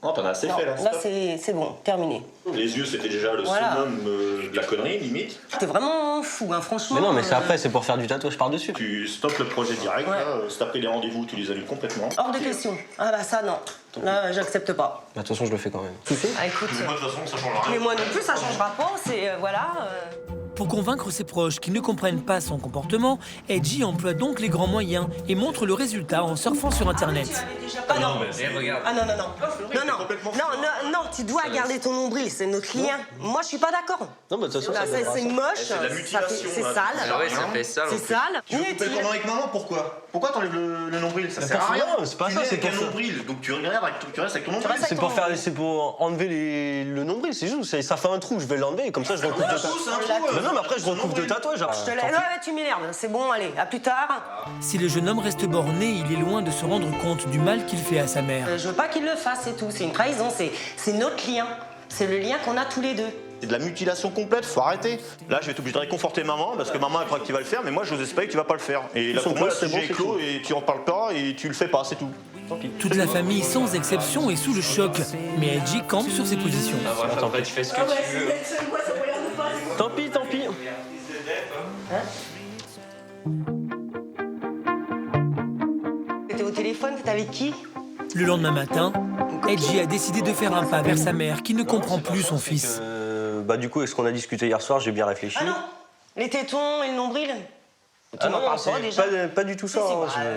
Speaker 8: Non, t'en as assez fait, là.
Speaker 7: Là, c'est bon, terminé.
Speaker 8: Les yeux, c'était déjà le summum de la connerie, limite.
Speaker 7: T'es vraiment fou, hein, franchement.
Speaker 5: Mais non, mais c'est après, c'est pour faire du tatouage par-dessus.
Speaker 8: Tu stoppes le projet direct, là. Si t'as pris les rendez-vous, tu les annules complètement.
Speaker 7: Hors de question. Ah bah ça, non. Là, j'accepte pas.
Speaker 5: De toute façon, je le fais quand même.
Speaker 7: Ah, écoute.
Speaker 8: Mais moi, de toute façon, ça changera rien.
Speaker 7: Mais moi non plus, ça changera pas. C'est, voilà...
Speaker 1: Pour convaincre ses proches qui ne comprennent pas son comportement, Edgy emploie donc les grands moyens et montre le résultat en surfant sur Internet.
Speaker 7: Ah non, ah non, tu dois garder ton nombril, c'est notre lien. Moi, je suis pas d'accord.
Speaker 5: Non, mais de toute façon,
Speaker 7: c'est moche,
Speaker 8: c'est de la mutilation,
Speaker 7: c'est
Speaker 8: là.
Speaker 7: sale.
Speaker 9: Ah ouais, ça fait ça.
Speaker 7: C'est sale.
Speaker 8: Tu veux couper le cordon avec maman, pourquoi? Pourquoi t'enlèves le nombril? Ça sert à rien.
Speaker 5: C'est pas
Speaker 8: Tu
Speaker 5: ça,
Speaker 8: mets
Speaker 5: c'est
Speaker 8: ton
Speaker 5: pour ça.
Speaker 8: nombril, donc tu restes avec ton nombril.
Speaker 5: C'est pour enlever le nombril, c'est juste. Ça fait un trou, je vais l'enlever et comme ça, je recouvre de tatouage. Mais non, mais après, je recouvre de tatouage.
Speaker 7: Je te laisse. Ouais, tu m'énerves. C'est bon, allez, à plus tard.
Speaker 1: Si le jeune homme reste borné, il est loin de se rendre compte du mal qu'il fait à sa mère.
Speaker 7: Je veux pas qu'il le fasse, c'est tout. C'est une trahison, c'est notre lien. C'est le lien qu'on a tous les deux.
Speaker 8: C'est de la mutilation complète, faut arrêter. Là, je vais être obligé de réconforter maman parce que maman elle croit que tu vas le faire, mais moi, j'ose espérer que tu vas pas le faire. Et là, pour moi, le sujet est clos et tu en parles pas et tu le fais pas, c'est tout.
Speaker 1: Toute la famille, sans exception, est sous le choc. Mais Edgy campe sur ses positions.
Speaker 9: Tant pis, tu fais ce que tu veux.
Speaker 5: Tant pis.
Speaker 7: T'étais au téléphone, t'étais avec qui?
Speaker 1: Le lendemain matin, Edgy a décidé de faire un pas vers sa mère qui ne comprend plus son fils.
Speaker 5: Bah du coup, avec ce qu'on a discuté hier soir, j'ai bien réfléchi.
Speaker 7: Ah non, les tétons et le nombril. Tu m'en parles pas déjà?
Speaker 5: Pas du tout ça.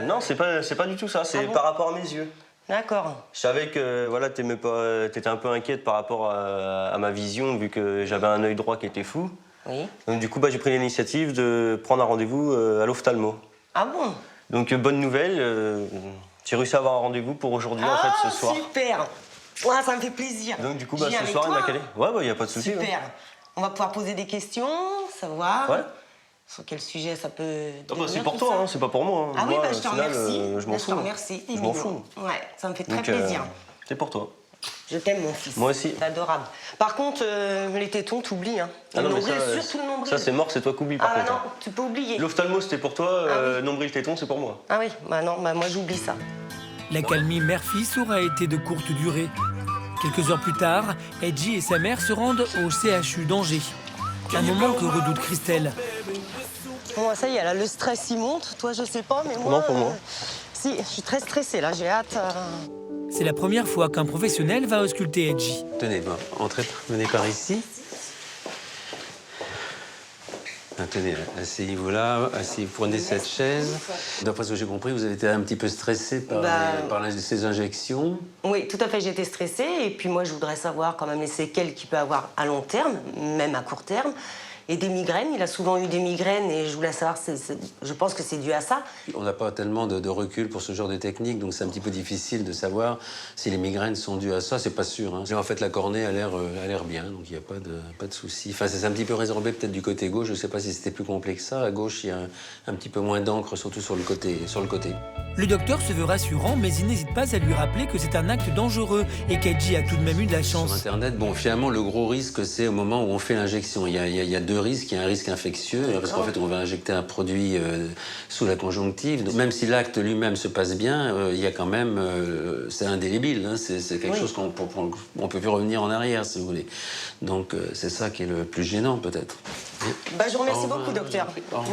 Speaker 5: Non, c'est pas du tout ça. C'est par rapport à mes yeux.
Speaker 7: D'accord.
Speaker 5: Je savais que voilà, t'étais un peu inquiète par rapport à ma vision, vu que j'avais un œil droit qui était fou.
Speaker 7: Oui.
Speaker 5: Donc du coup, j'ai pris l'initiative de prendre un rendez-vous à l'ophtalmo.
Speaker 7: Ah bon?
Speaker 5: Donc bonne nouvelle, j'ai réussi à avoir un rendez-vous pour aujourd'hui, en fait, ce soir.
Speaker 7: Super. Ouais, ça me fait plaisir.
Speaker 5: Donc du coup,
Speaker 7: Je viens
Speaker 5: ce
Speaker 7: avec
Speaker 5: soir, il
Speaker 7: toi.
Speaker 5: m'a calé. Ouais, y a pas de souci.
Speaker 7: Super. On va pouvoir poser des questions, savoir sur quel sujet ça peut.
Speaker 5: C'est pour toi, c'est pas pour moi.
Speaker 7: Ah oui,
Speaker 5: moi,
Speaker 7: je te
Speaker 5: au final,
Speaker 7: remercie.
Speaker 5: Je m'en fous.
Speaker 7: Je te remercie.
Speaker 5: Je m'en fous.
Speaker 7: Ouais, ça me fait très
Speaker 5: Donc,
Speaker 7: plaisir.
Speaker 5: C'est pour toi.
Speaker 7: Je t'aime, mon fils.
Speaker 5: Moi aussi.
Speaker 7: C'est adorable. Par contre, les tétons, t'oublies. Hein.
Speaker 5: Ah non,
Speaker 7: le
Speaker 5: mais
Speaker 7: nombril,
Speaker 5: ça,
Speaker 7: surtout le nombril.
Speaker 5: Ça, c'est mort, c'est toi qui oublies par
Speaker 7: Ah
Speaker 5: contre.
Speaker 7: non, tu peux oublier.
Speaker 5: L'ophtalmo, c'était pour toi, nombril téton, c'est pour moi.
Speaker 7: Ah oui, bah non, bah moi j'oublie ça.
Speaker 1: L'accalmie mère-fils aura été de courte durée. Quelques heures plus tard, Edgy et sa mère se rendent au CHU d'Angers. Un moment que redoute Christelle.
Speaker 7: Bon, ça y est, là, le stress, il monte. Toi, je sais pas, mais moi...
Speaker 5: Non, pour moi.
Speaker 7: Si, je suis très stressée, là, j'ai hâte.
Speaker 1: C'est la première fois qu'un professionnel va ausculter Edgy.
Speaker 13: Tenez, entrez, venez par ici. Tenez, asseyez-vous là, prenez cette chaise. D'après ce que j'ai compris, vous avez été un petit peu stressé par ces injections.
Speaker 7: Oui, tout à fait, j'ai été stressée. Et puis moi, je voudrais savoir quand même les séquelles qu'il peut avoir à long terme, même à court terme. Et des migraines, il a souvent eu des migraines et je voulais savoir, je pense que c'est dû à ça.
Speaker 13: On n'a pas tellement de recul pour ce genre de technique, donc c'est un petit peu difficile de savoir si les migraines sont dues à ça, c'est pas sûr. Hein. En fait, la cornée a l'air bien, donc il n'y a pas de souci. Enfin, c'est un petit peu résorbé peut-être du côté gauche, je ne sais pas si c'était plus complet que ça. À gauche, il y a un petit peu moins d'encre, surtout sur le côté.
Speaker 1: Le docteur se veut rassurant, mais il n'hésite pas à lui rappeler que c'est un acte dangereux et qu'Edgy a tout de même eu de la chance.
Speaker 13: Sur Internet, finalement, le gros risque, c'est au moment où on fait l'injection. Il y a deux risques. Il y a un risque infectieux, parce qu'en fait, on va injecter un produit sous la conjonctive. Donc, même si l'acte lui-même se passe bien, il y a quand même... c'est indélébile, hein, c'est quelque chose qu'on ne peut plus revenir en arrière, si vous voulez. Donc, c'est ça qui est le plus gênant, peut-être.
Speaker 7: Je vous remercie beaucoup, docteur.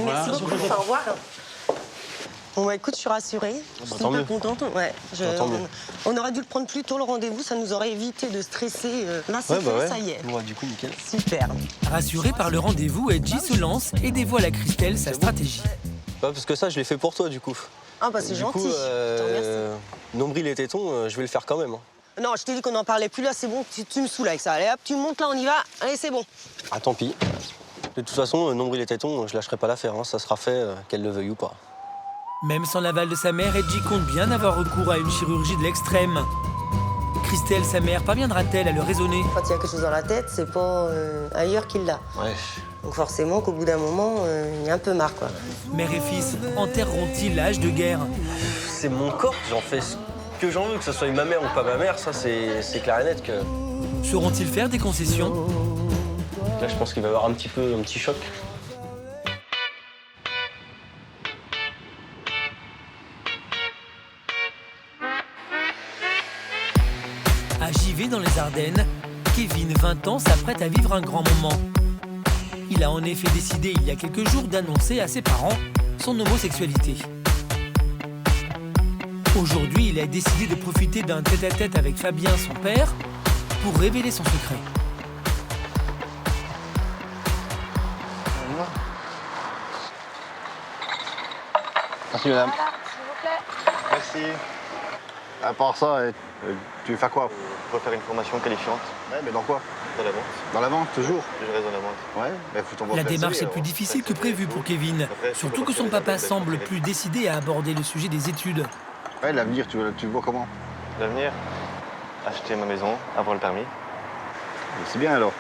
Speaker 7: Merci beaucoup. Au revoir. Bon, écoute, je suis rassurée. Je suis super contente. Ouais, on aurait dû le prendre plus tôt, le rendez-vous. Ça nous aurait évité de stresser. Là, c'est fait, ça y est.
Speaker 5: Bon, du coup, nickel.
Speaker 7: Super.
Speaker 1: Rassuré par le rendez-vous, Edgy se lance et dévoile à Christelle sa stratégie.
Speaker 5: Parce que ça, je l'ai fait pour toi, du coup.
Speaker 7: Ah bah c'est gentil, je te remercie.
Speaker 5: Nombril et téton, je vais le faire quand même. Hein.
Speaker 7: Non, je t'ai dit qu'on n'en parlait plus là, c'est bon, tu me saoules avec ça. Allez hop, tu montes là, on y va, allez c'est bon.
Speaker 5: Ah tant pis. De toute façon, nombril et téton, je lâcherai pas l'affaire, hein. Ça sera fait, qu'elle le veuille ou pas.
Speaker 1: Même sans l'aval de sa mère, Edgy compte bien avoir recours à une chirurgie de l'extrême. Christelle, sa mère, parviendra-t-elle à le raisonner?
Speaker 7: Quand il y a quelque chose dans la tête, c'est pas ailleurs qu'il l'a.
Speaker 5: Ouais.
Speaker 7: Donc forcément qu'au bout d'un moment, il y a un peu marre, quoi.
Speaker 1: Mère et fils enterreront-ils l'âge de guerre?
Speaker 5: C'est mon corps, j'en fais ce que j'en veux, que ce soit ma mère ou pas ma mère, ça c'est clair et net que...
Speaker 1: Sauront-ils faire des concessions?
Speaker 5: Là, je pense qu'il va y avoir un petit choc.
Speaker 1: À Givet, dans les Ardennes, Kevin, 20 ans, s'apprête à vivre un grand moment. Il a en effet décidé il y a quelques jours d'annoncer à ses parents son homosexualité. Aujourd'hui, il a décidé de profiter d'un tête-à-tête avec Fabien, son père, pour révéler son secret.
Speaker 8: Merci madame.
Speaker 3: Voilà, s'il vous plaît.
Speaker 8: Merci. À part ça, tu veux faire quoi?
Speaker 9: Je vais faire une formation qualifiante.
Speaker 8: Ouais, mais dans quoi?
Speaker 9: Dans la vente.
Speaker 8: Dans la vente, toujours?
Speaker 9: Je reste dans la vente.
Speaker 8: Ouais, mais faut t'envoyer.
Speaker 1: La démarche est plus difficile que prévu pour Kevin, surtout que son papa semble plus décidé à aborder le sujet des études.
Speaker 8: Ouais, l'avenir, tu le vois comment?
Speaker 9: L'avenir, acheter ma maison, avoir le permis.
Speaker 8: C'est bien alors.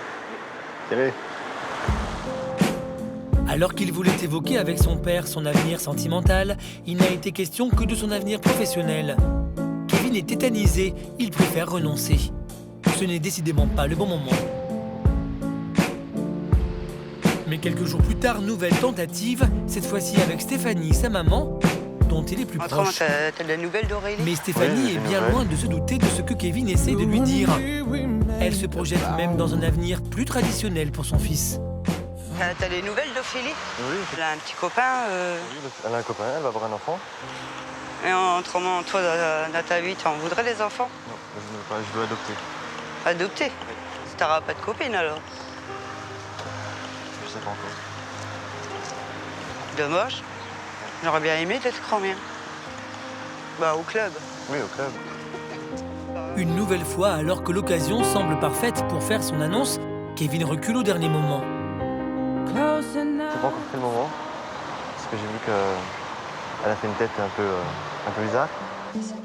Speaker 8: Allez.
Speaker 1: Alors qu'il voulait évoquer avec son père son avenir sentimental, il n'a été question que de son avenir professionnel. Kevin est tétanisé, il préfère renoncer. Ce n'est décidément pas le bon moment. Mais quelques jours plus tard, nouvelle tentative, cette fois-ci avec Stéphanie, sa maman, dont il est plus proche.
Speaker 14: T'as des nouvelles d'Aurélie?
Speaker 1: Mais Stéphanie est bien loin de se douter de ce que Kevin essaie de lui dire. Elle se projette même dans un avenir plus traditionnel pour son fils.
Speaker 14: T'as des nouvelles d'Ophélie?
Speaker 9: Oui.
Speaker 14: Elle a un petit copain.
Speaker 9: Elle a un copain, elle va avoir un enfant.
Speaker 14: Et autrement, toi, dans ta vie, tu en voudrais des enfants?
Speaker 9: Non, je ne veux pas, je veux adopter.
Speaker 14: Adopter? T'auras pas de copine alors?
Speaker 9: Je sais pas encore.
Speaker 14: Dommage. J'aurais bien aimé d'être grand-mère. Bah, au club.
Speaker 9: Oui, au club.
Speaker 1: Une nouvelle fois, alors que l'occasion semble parfaite pour faire son annonce, Kevin recule au dernier moment.
Speaker 9: C'est pas encore fait le moment, parce que j'ai vu qu'elle a fait une tête un peu bizarre.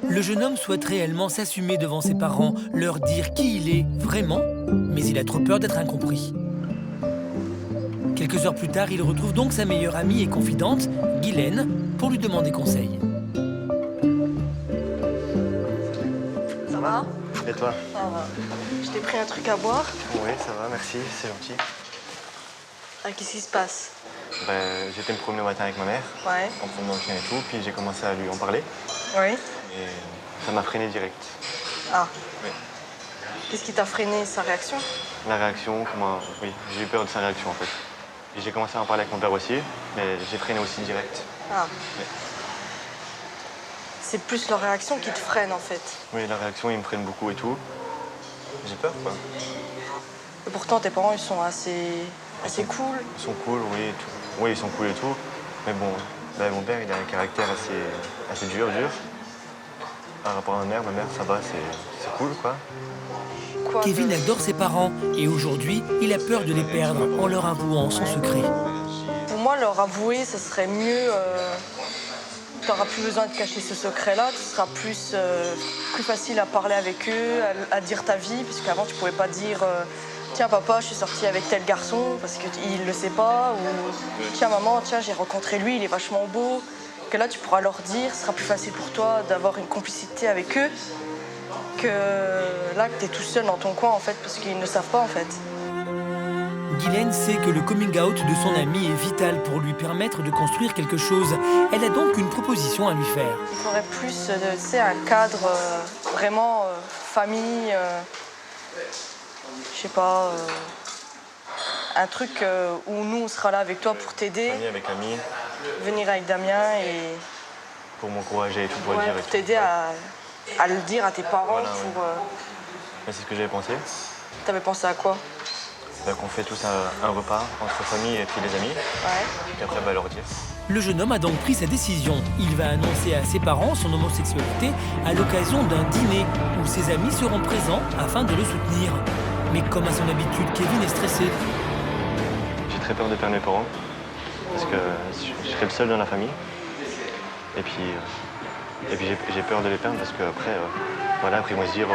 Speaker 1: Le jeune homme souhaite réellement s'assumer devant ses parents, leur dire qui il est vraiment, mais il a trop peur d'être incompris. Quelques heures plus tard, il retrouve donc sa meilleure amie et confidente, Guylaine, pour lui demander conseil.
Speaker 10: Ça va?
Speaker 9: Et toi?
Speaker 10: Ça va. Je t'ai pris un truc à boire.
Speaker 9: Oui, ça va, merci, c'est gentil.
Speaker 10: Ah, qu'est-ce qui se passe?
Speaker 9: J'étais me promener le matin avec ma mère,
Speaker 10: Ouais.
Speaker 9: en promenant le chien et tout, puis j'ai commencé à lui en parler,
Speaker 10: Oui.
Speaker 9: et ça m'a freiné direct.
Speaker 10: Ah.
Speaker 9: Oui.
Speaker 10: Qu'est-ce qui t'a freiné? Sa réaction?
Speaker 9: La réaction, oui, j'ai eu peur de sa réaction en fait. Et j'ai commencé à en parler avec mon père aussi, mais j'ai freiné aussi direct.
Speaker 10: Ah.
Speaker 9: Oui.
Speaker 10: C'est plus leur réaction qui te freine en fait.
Speaker 9: Oui, la réaction, il me freine beaucoup et tout. J'ai peur, quoi.
Speaker 10: Et pourtant, tes parents, ils sont assez cool.
Speaker 9: Ils sont cool, oui, et tout. Oui, ils sont cool et tout. Mais bon, mon père, il a un caractère assez dur. Par rapport à ma mère, ça va, c'est cool, quoi.
Speaker 1: Kevin adore ses parents et aujourd'hui, il a peur de les perdre en leur avouant son secret.
Speaker 10: Pour moi, leur avouer, ce serait mieux. Tu n'auras plus besoin de cacher ce secret-là. Ce sera plus facile à parler avec eux, à dire ta vie, puisqu'avant, tu ne pouvais pas dire tiens, papa, je suis sortie avec tel garçon, parce qu'il ne le sait pas. Ou tiens, maman, tiens, j'ai rencontré lui, il est vachement beau. Que là, tu pourras leur dire, ce sera plus facile pour toi d'avoir une complicité avec eux que là, que tu es tout seul dans ton coin, en fait, parce qu'ils ne savent pas, en fait.
Speaker 1: Guylaine sait que le coming out de son ami est vital pour lui permettre de construire quelque chose. Elle a donc une proposition à lui faire.
Speaker 10: Il faudrait plus, tu sais, un cadre vraiment famille, je sais pas, un truc où nous, on sera là avec toi pour t'aider.
Speaker 9: Famille avec amis.
Speaker 10: Venir avec Damien et...
Speaker 9: Pour m'encourager et tout, pour le
Speaker 10: Ouais,
Speaker 9: dire.
Speaker 10: pour t'aider à le dire à tes parents.
Speaker 9: Voilà,
Speaker 10: pour.
Speaker 9: Mais c'est ce que j'avais pensé.
Speaker 10: T'avais pensé à quoi?
Speaker 9: qu'on fait tous un repas entre famille et puis les amis.
Speaker 6: Ouais.
Speaker 9: Et après, leur dire.
Speaker 1: Le jeune homme a donc pris sa décision. Il va annoncer à ses parents son homosexualité à l'occasion d'un dîner où ses amis seront présents afin de le soutenir. Mais comme à son habitude, Kevin est stressé.
Speaker 9: J'ai très peur de perdre mes parents parce que je serai le seul dans la famille. Et puis j'ai peur de les perdre parce qu'après, voilà, après ils vont se dire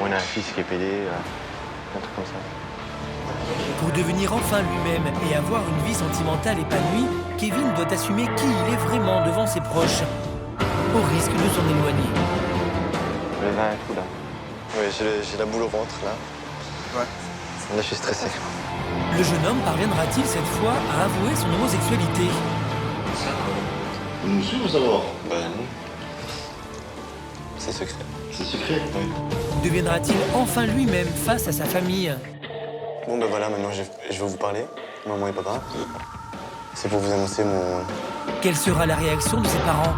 Speaker 9: on a un fils qui est pédé, un truc comme ça.
Speaker 1: Pour devenir enfin lui-même et avoir une vie sentimentale épanouie, Kevin doit assumer qui il est vraiment devant ses proches, au risque de s'en éloigner.
Speaker 9: Le vin est tout là. Oui, j'ai la boule au ventre là. Ouais. Là, je suis stressé.
Speaker 1: Le jeune homme parviendra-t-il cette fois à avouer son homosexualité?
Speaker 9: Nous aussi, on savoir. Ben non. C'est secret. C'est secret? Oui.
Speaker 1: Deviendra-t-il enfin lui-même face à sa famille?
Speaker 9: Bon ben voilà, maintenant je vais vous parler, maman et papa. C'est pour vous annoncer mon...
Speaker 1: Quelle sera la réaction de ses parents?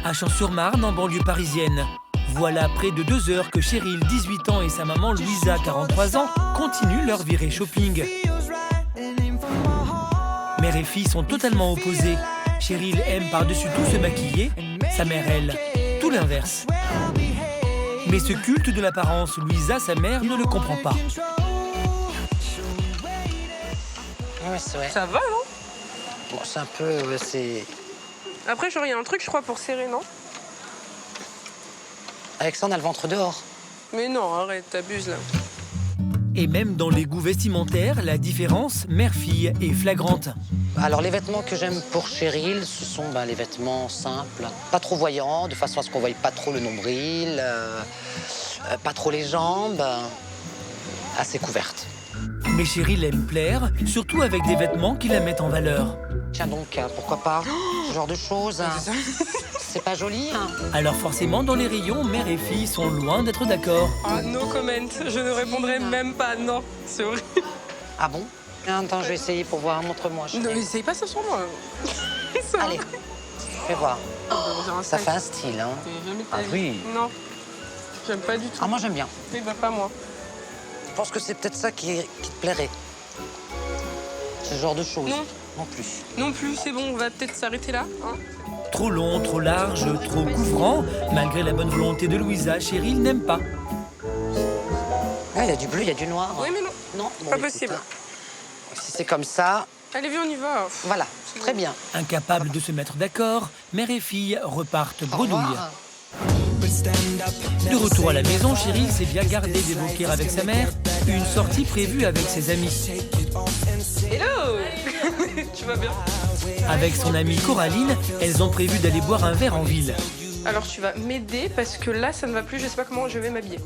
Speaker 1: À Champs-sur-Marne, en banlieue parisienne. Voilà près de 2 heures que Cheryl, 18 ans, et sa maman Louisa, 43 ans, continuent leur virée shopping. Mère et fille sont totalement opposées. Cheryl aime par-dessus tout se maquiller. Sa mère, elle, tout l'inverse. Mais ce culte de l'apparence, Louisa, sa mère, ne le comprend pas.
Speaker 12: Ouais, c'est vrai.
Speaker 11: Ça va, non?
Speaker 12: Bon, c'est un peu... c'est...
Speaker 11: Après, genre, il y a un truc, je crois, pour serrer, non?
Speaker 12: Alexandre a le ventre dehors.
Speaker 11: Mais non, arrête, t'abuses, là.
Speaker 1: Et même dans les goûts vestimentaires, la différence mère-fille est flagrante.
Speaker 12: Alors, les vêtements que j'aime pour Cheryl, ce sont les vêtements simples, pas trop voyants, de façon à ce qu'on ne voie pas trop le nombril, pas trop les jambes, assez couvertes.
Speaker 1: Mais Cheryl aime plaire, surtout avec des vêtements qui la mettent en valeur.
Speaker 12: Tiens donc, pourquoi pas ce genre de choses. C'est pas joli, hein?
Speaker 1: Alors forcément, dans les rayons, mère et fille sont loin d'être d'accord.
Speaker 11: Ah, no comment, je ne répondrai même pas, non, c'est horrible.
Speaker 12: Ah bon? Attends, je vais essayer pour voir, montre-moi.
Speaker 11: Non, mais essaye pas ça sur moi.
Speaker 12: Allez, fais voir. Ça fait un style, hein? Ah oui.
Speaker 11: Non, j'aime pas du tout.
Speaker 12: Ah, moi j'aime bien.
Speaker 11: Oui, bah pas moi.
Speaker 12: Je pense que c'est peut-être ça qui te plairait. Ce genre de choses.
Speaker 11: Non.
Speaker 12: Non plus.
Speaker 11: Non plus, c'est bon, on va peut-être s'arrêter là. Hein.
Speaker 1: Trop long, trop large, trop couvrant. Malgré la bonne volonté de Louisa, Cheryl n'aime pas.
Speaker 12: Ah, il y a du bleu, il y a du noir.
Speaker 11: Oui, mais non.
Speaker 12: Non, bon,
Speaker 11: pas
Speaker 12: écoute,
Speaker 11: possible.
Speaker 12: Si c'est comme ça...
Speaker 11: Allez, viens, on y va.
Speaker 12: Voilà, très bien.
Speaker 1: Incapables de se mettre d'accord, mère et fille repartent bredouille. De retour à la maison, Cheryl s'est bien gardée d'évoquer avec sa mère une sortie prévue avec ses amis.
Speaker 11: Hello. Tu vas bien?
Speaker 1: Avec son amie Coraline, elles ont prévu d'aller boire un verre en ville.
Speaker 11: Alors tu vas m'aider parce que là ça ne va plus, je sais pas comment je vais m'habiller.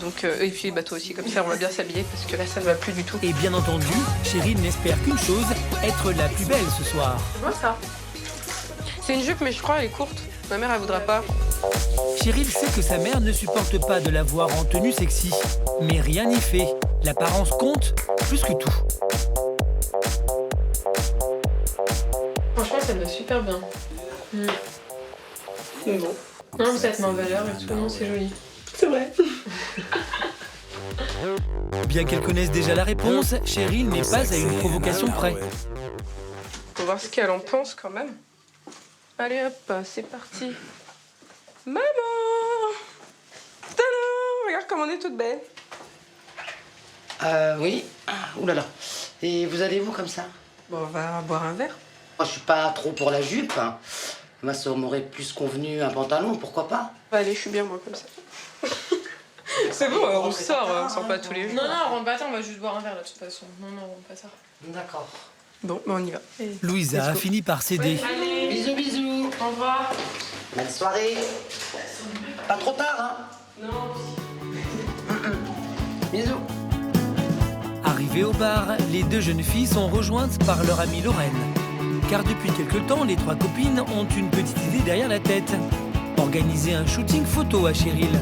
Speaker 11: Donc, et puis toi aussi, comme ça on va bien s'habiller parce que là ça ne va plus du tout.
Speaker 1: Et bien entendu, Cheryl n'espère qu'une chose, être la plus belle ce soir.
Speaker 11: Moi ça. C'est une jupe mais je crois elle est courte. Ma mère elle voudra pas.
Speaker 1: Cheryl sait que sa mère ne supporte pas de la voir en tenue sexy. Mais rien n'y fait. L'apparence compte plus que tout.
Speaker 10: Franchement, ça me va super bien. C'est bon. Non, ça te met en valeur et tout. Non, c'est joli. C'est vrai.
Speaker 1: Bien qu'elle connaisse déjà la réponse, Cheryl n'est pas à une provocation près.
Speaker 11: Faut voir ce qu'elle en pense quand même. Allez hop, c'est parti. Maman! Tadam! Regarde comme on est toutes belles.
Speaker 12: Oui. Ouh là là. Et vous allez où comme ça?
Speaker 11: Bon, on va boire un verre.
Speaker 12: Moi, je suis pas trop pour la jupe. Moi, ça m'aurait plus convenu un pantalon, pourquoi pas?
Speaker 11: Allez, je suis bien moi comme ça. C'est bon, on sort, on sort pas tous les jours.
Speaker 10: Non, non, on rentre pas ça, on va juste boire un verre là de toute façon. Non, non, on rentre pas ça.
Speaker 12: D'accord.
Speaker 11: Bon, on y va.
Speaker 1: Louisa a fini par céder.
Speaker 10: Allez.
Speaker 12: Bisous, bisous.
Speaker 10: Au revoir.
Speaker 12: Belle soirée. Pas trop tard, hein?
Speaker 10: Non.
Speaker 12: Bisous.
Speaker 1: Arrivées au bar, les deux jeunes filles sont rejointes par leur amie Lorraine. Car depuis quelque temps, les trois copines ont une petite idée derrière la tête. Organiser un shooting photo à Cheryl.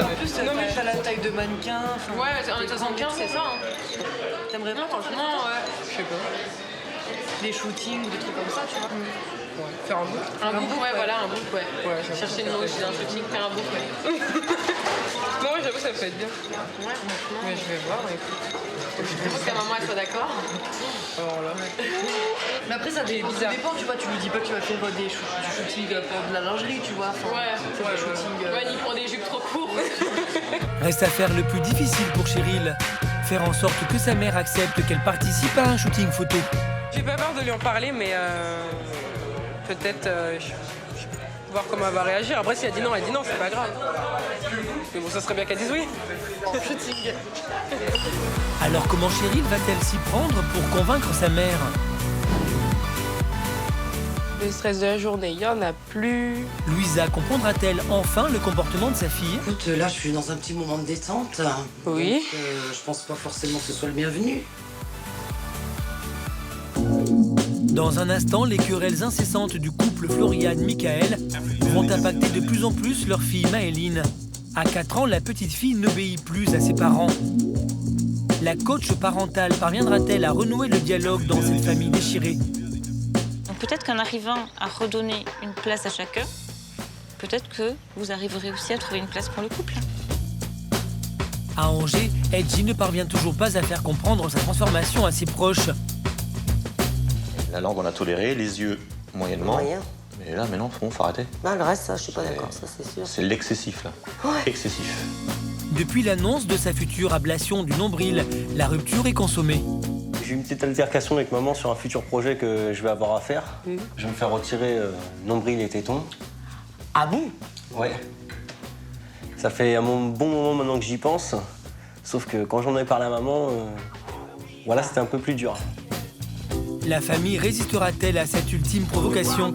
Speaker 10: En plus, t'as la taille de mannequin. Ouais, 1m75, c'est ça. Hein. T'aimerais pas franchement, ouais. Je sais pas. Des shootings ou des trucs comme ça, tu vois.
Speaker 11: Faire un book.
Speaker 10: Un book, ouais, voilà, un book, ouais. Chercher une moche d'un shooting, faire un book, ouais.
Speaker 11: Non, j'avoue, ça peut être bien.
Speaker 10: Ouais, franchement.
Speaker 11: Mais je vais voir, écoute.
Speaker 10: Il faut que ta maman elle soit d'accord.
Speaker 11: Alors là.
Speaker 10: Mais après, ça dépend, tu vois. Tu lui dis pas que tu vas faire du shooting, de la lingerie, tu vois. Enfin,
Speaker 11: Ouais,
Speaker 10: shooting.
Speaker 11: Ouais, il prend des jupes trop courtes.
Speaker 1: Reste à faire le plus difficile pour Cheryl. Faire en sorte que sa mère accepte qu'elle participe à un shooting photo.
Speaker 11: J'ai pas peur de lui en parler, mais peut-être voir comment elle va réagir. Après, si elle dit non, c'est pas grave. Mais bon, ça serait bien qu'elle dise oui.
Speaker 10: Shooting.
Speaker 1: Alors comment Cheryl va-t-elle s'y prendre pour convaincre sa mère?
Speaker 11: Le stress de la journée, il y en a plus.
Speaker 1: Louisa comprendra-t-elle enfin le comportement de sa fille?
Speaker 12: Écoute, là, je suis dans un petit moment de détente.
Speaker 11: Oui.
Speaker 12: Donc, je pense pas forcément que ce soit le bienvenu.
Speaker 1: Dans un instant, les querelles incessantes du couple Floriane-Michael vont impacter de plus en plus leur fille Maëline. À 4 ans, la petite fille n'obéit plus à ses parents. La coach parentale parviendra-t-elle à renouer le dialogue dans cette famille déchirée?
Speaker 15: Peut-être qu'en arrivant à redonner une place à chacun, peut-être que vous arriverez aussi à trouver une place pour le couple.
Speaker 1: À Angers, Edgy ne parvient toujours pas à faire comprendre sa transformation à ses proches.
Speaker 8: La langue, on a toléré, les yeux, moyennement.
Speaker 7: Moyen.
Speaker 8: Mais là, maintenant, faut arrêter.
Speaker 7: Bah, le reste, ça, je suis pas d'accord, ça, c'est sûr.
Speaker 8: C'est l'excessif, là.
Speaker 7: Ouais.
Speaker 8: Excessif.
Speaker 1: Depuis l'annonce de sa future ablation du nombril, la rupture est consommée.
Speaker 5: J'ai eu une petite altercation avec maman sur un futur projet que je vais avoir à faire. Je vais me faire retirer nombril et tétons.
Speaker 7: Ah bon?
Speaker 5: Ouais. Ça fait un bon moment maintenant que j'y pense. Sauf que quand j'en ai parlé à maman, voilà, c'était un peu plus dur.
Speaker 1: La famille résistera-t-elle à cette ultime provocation?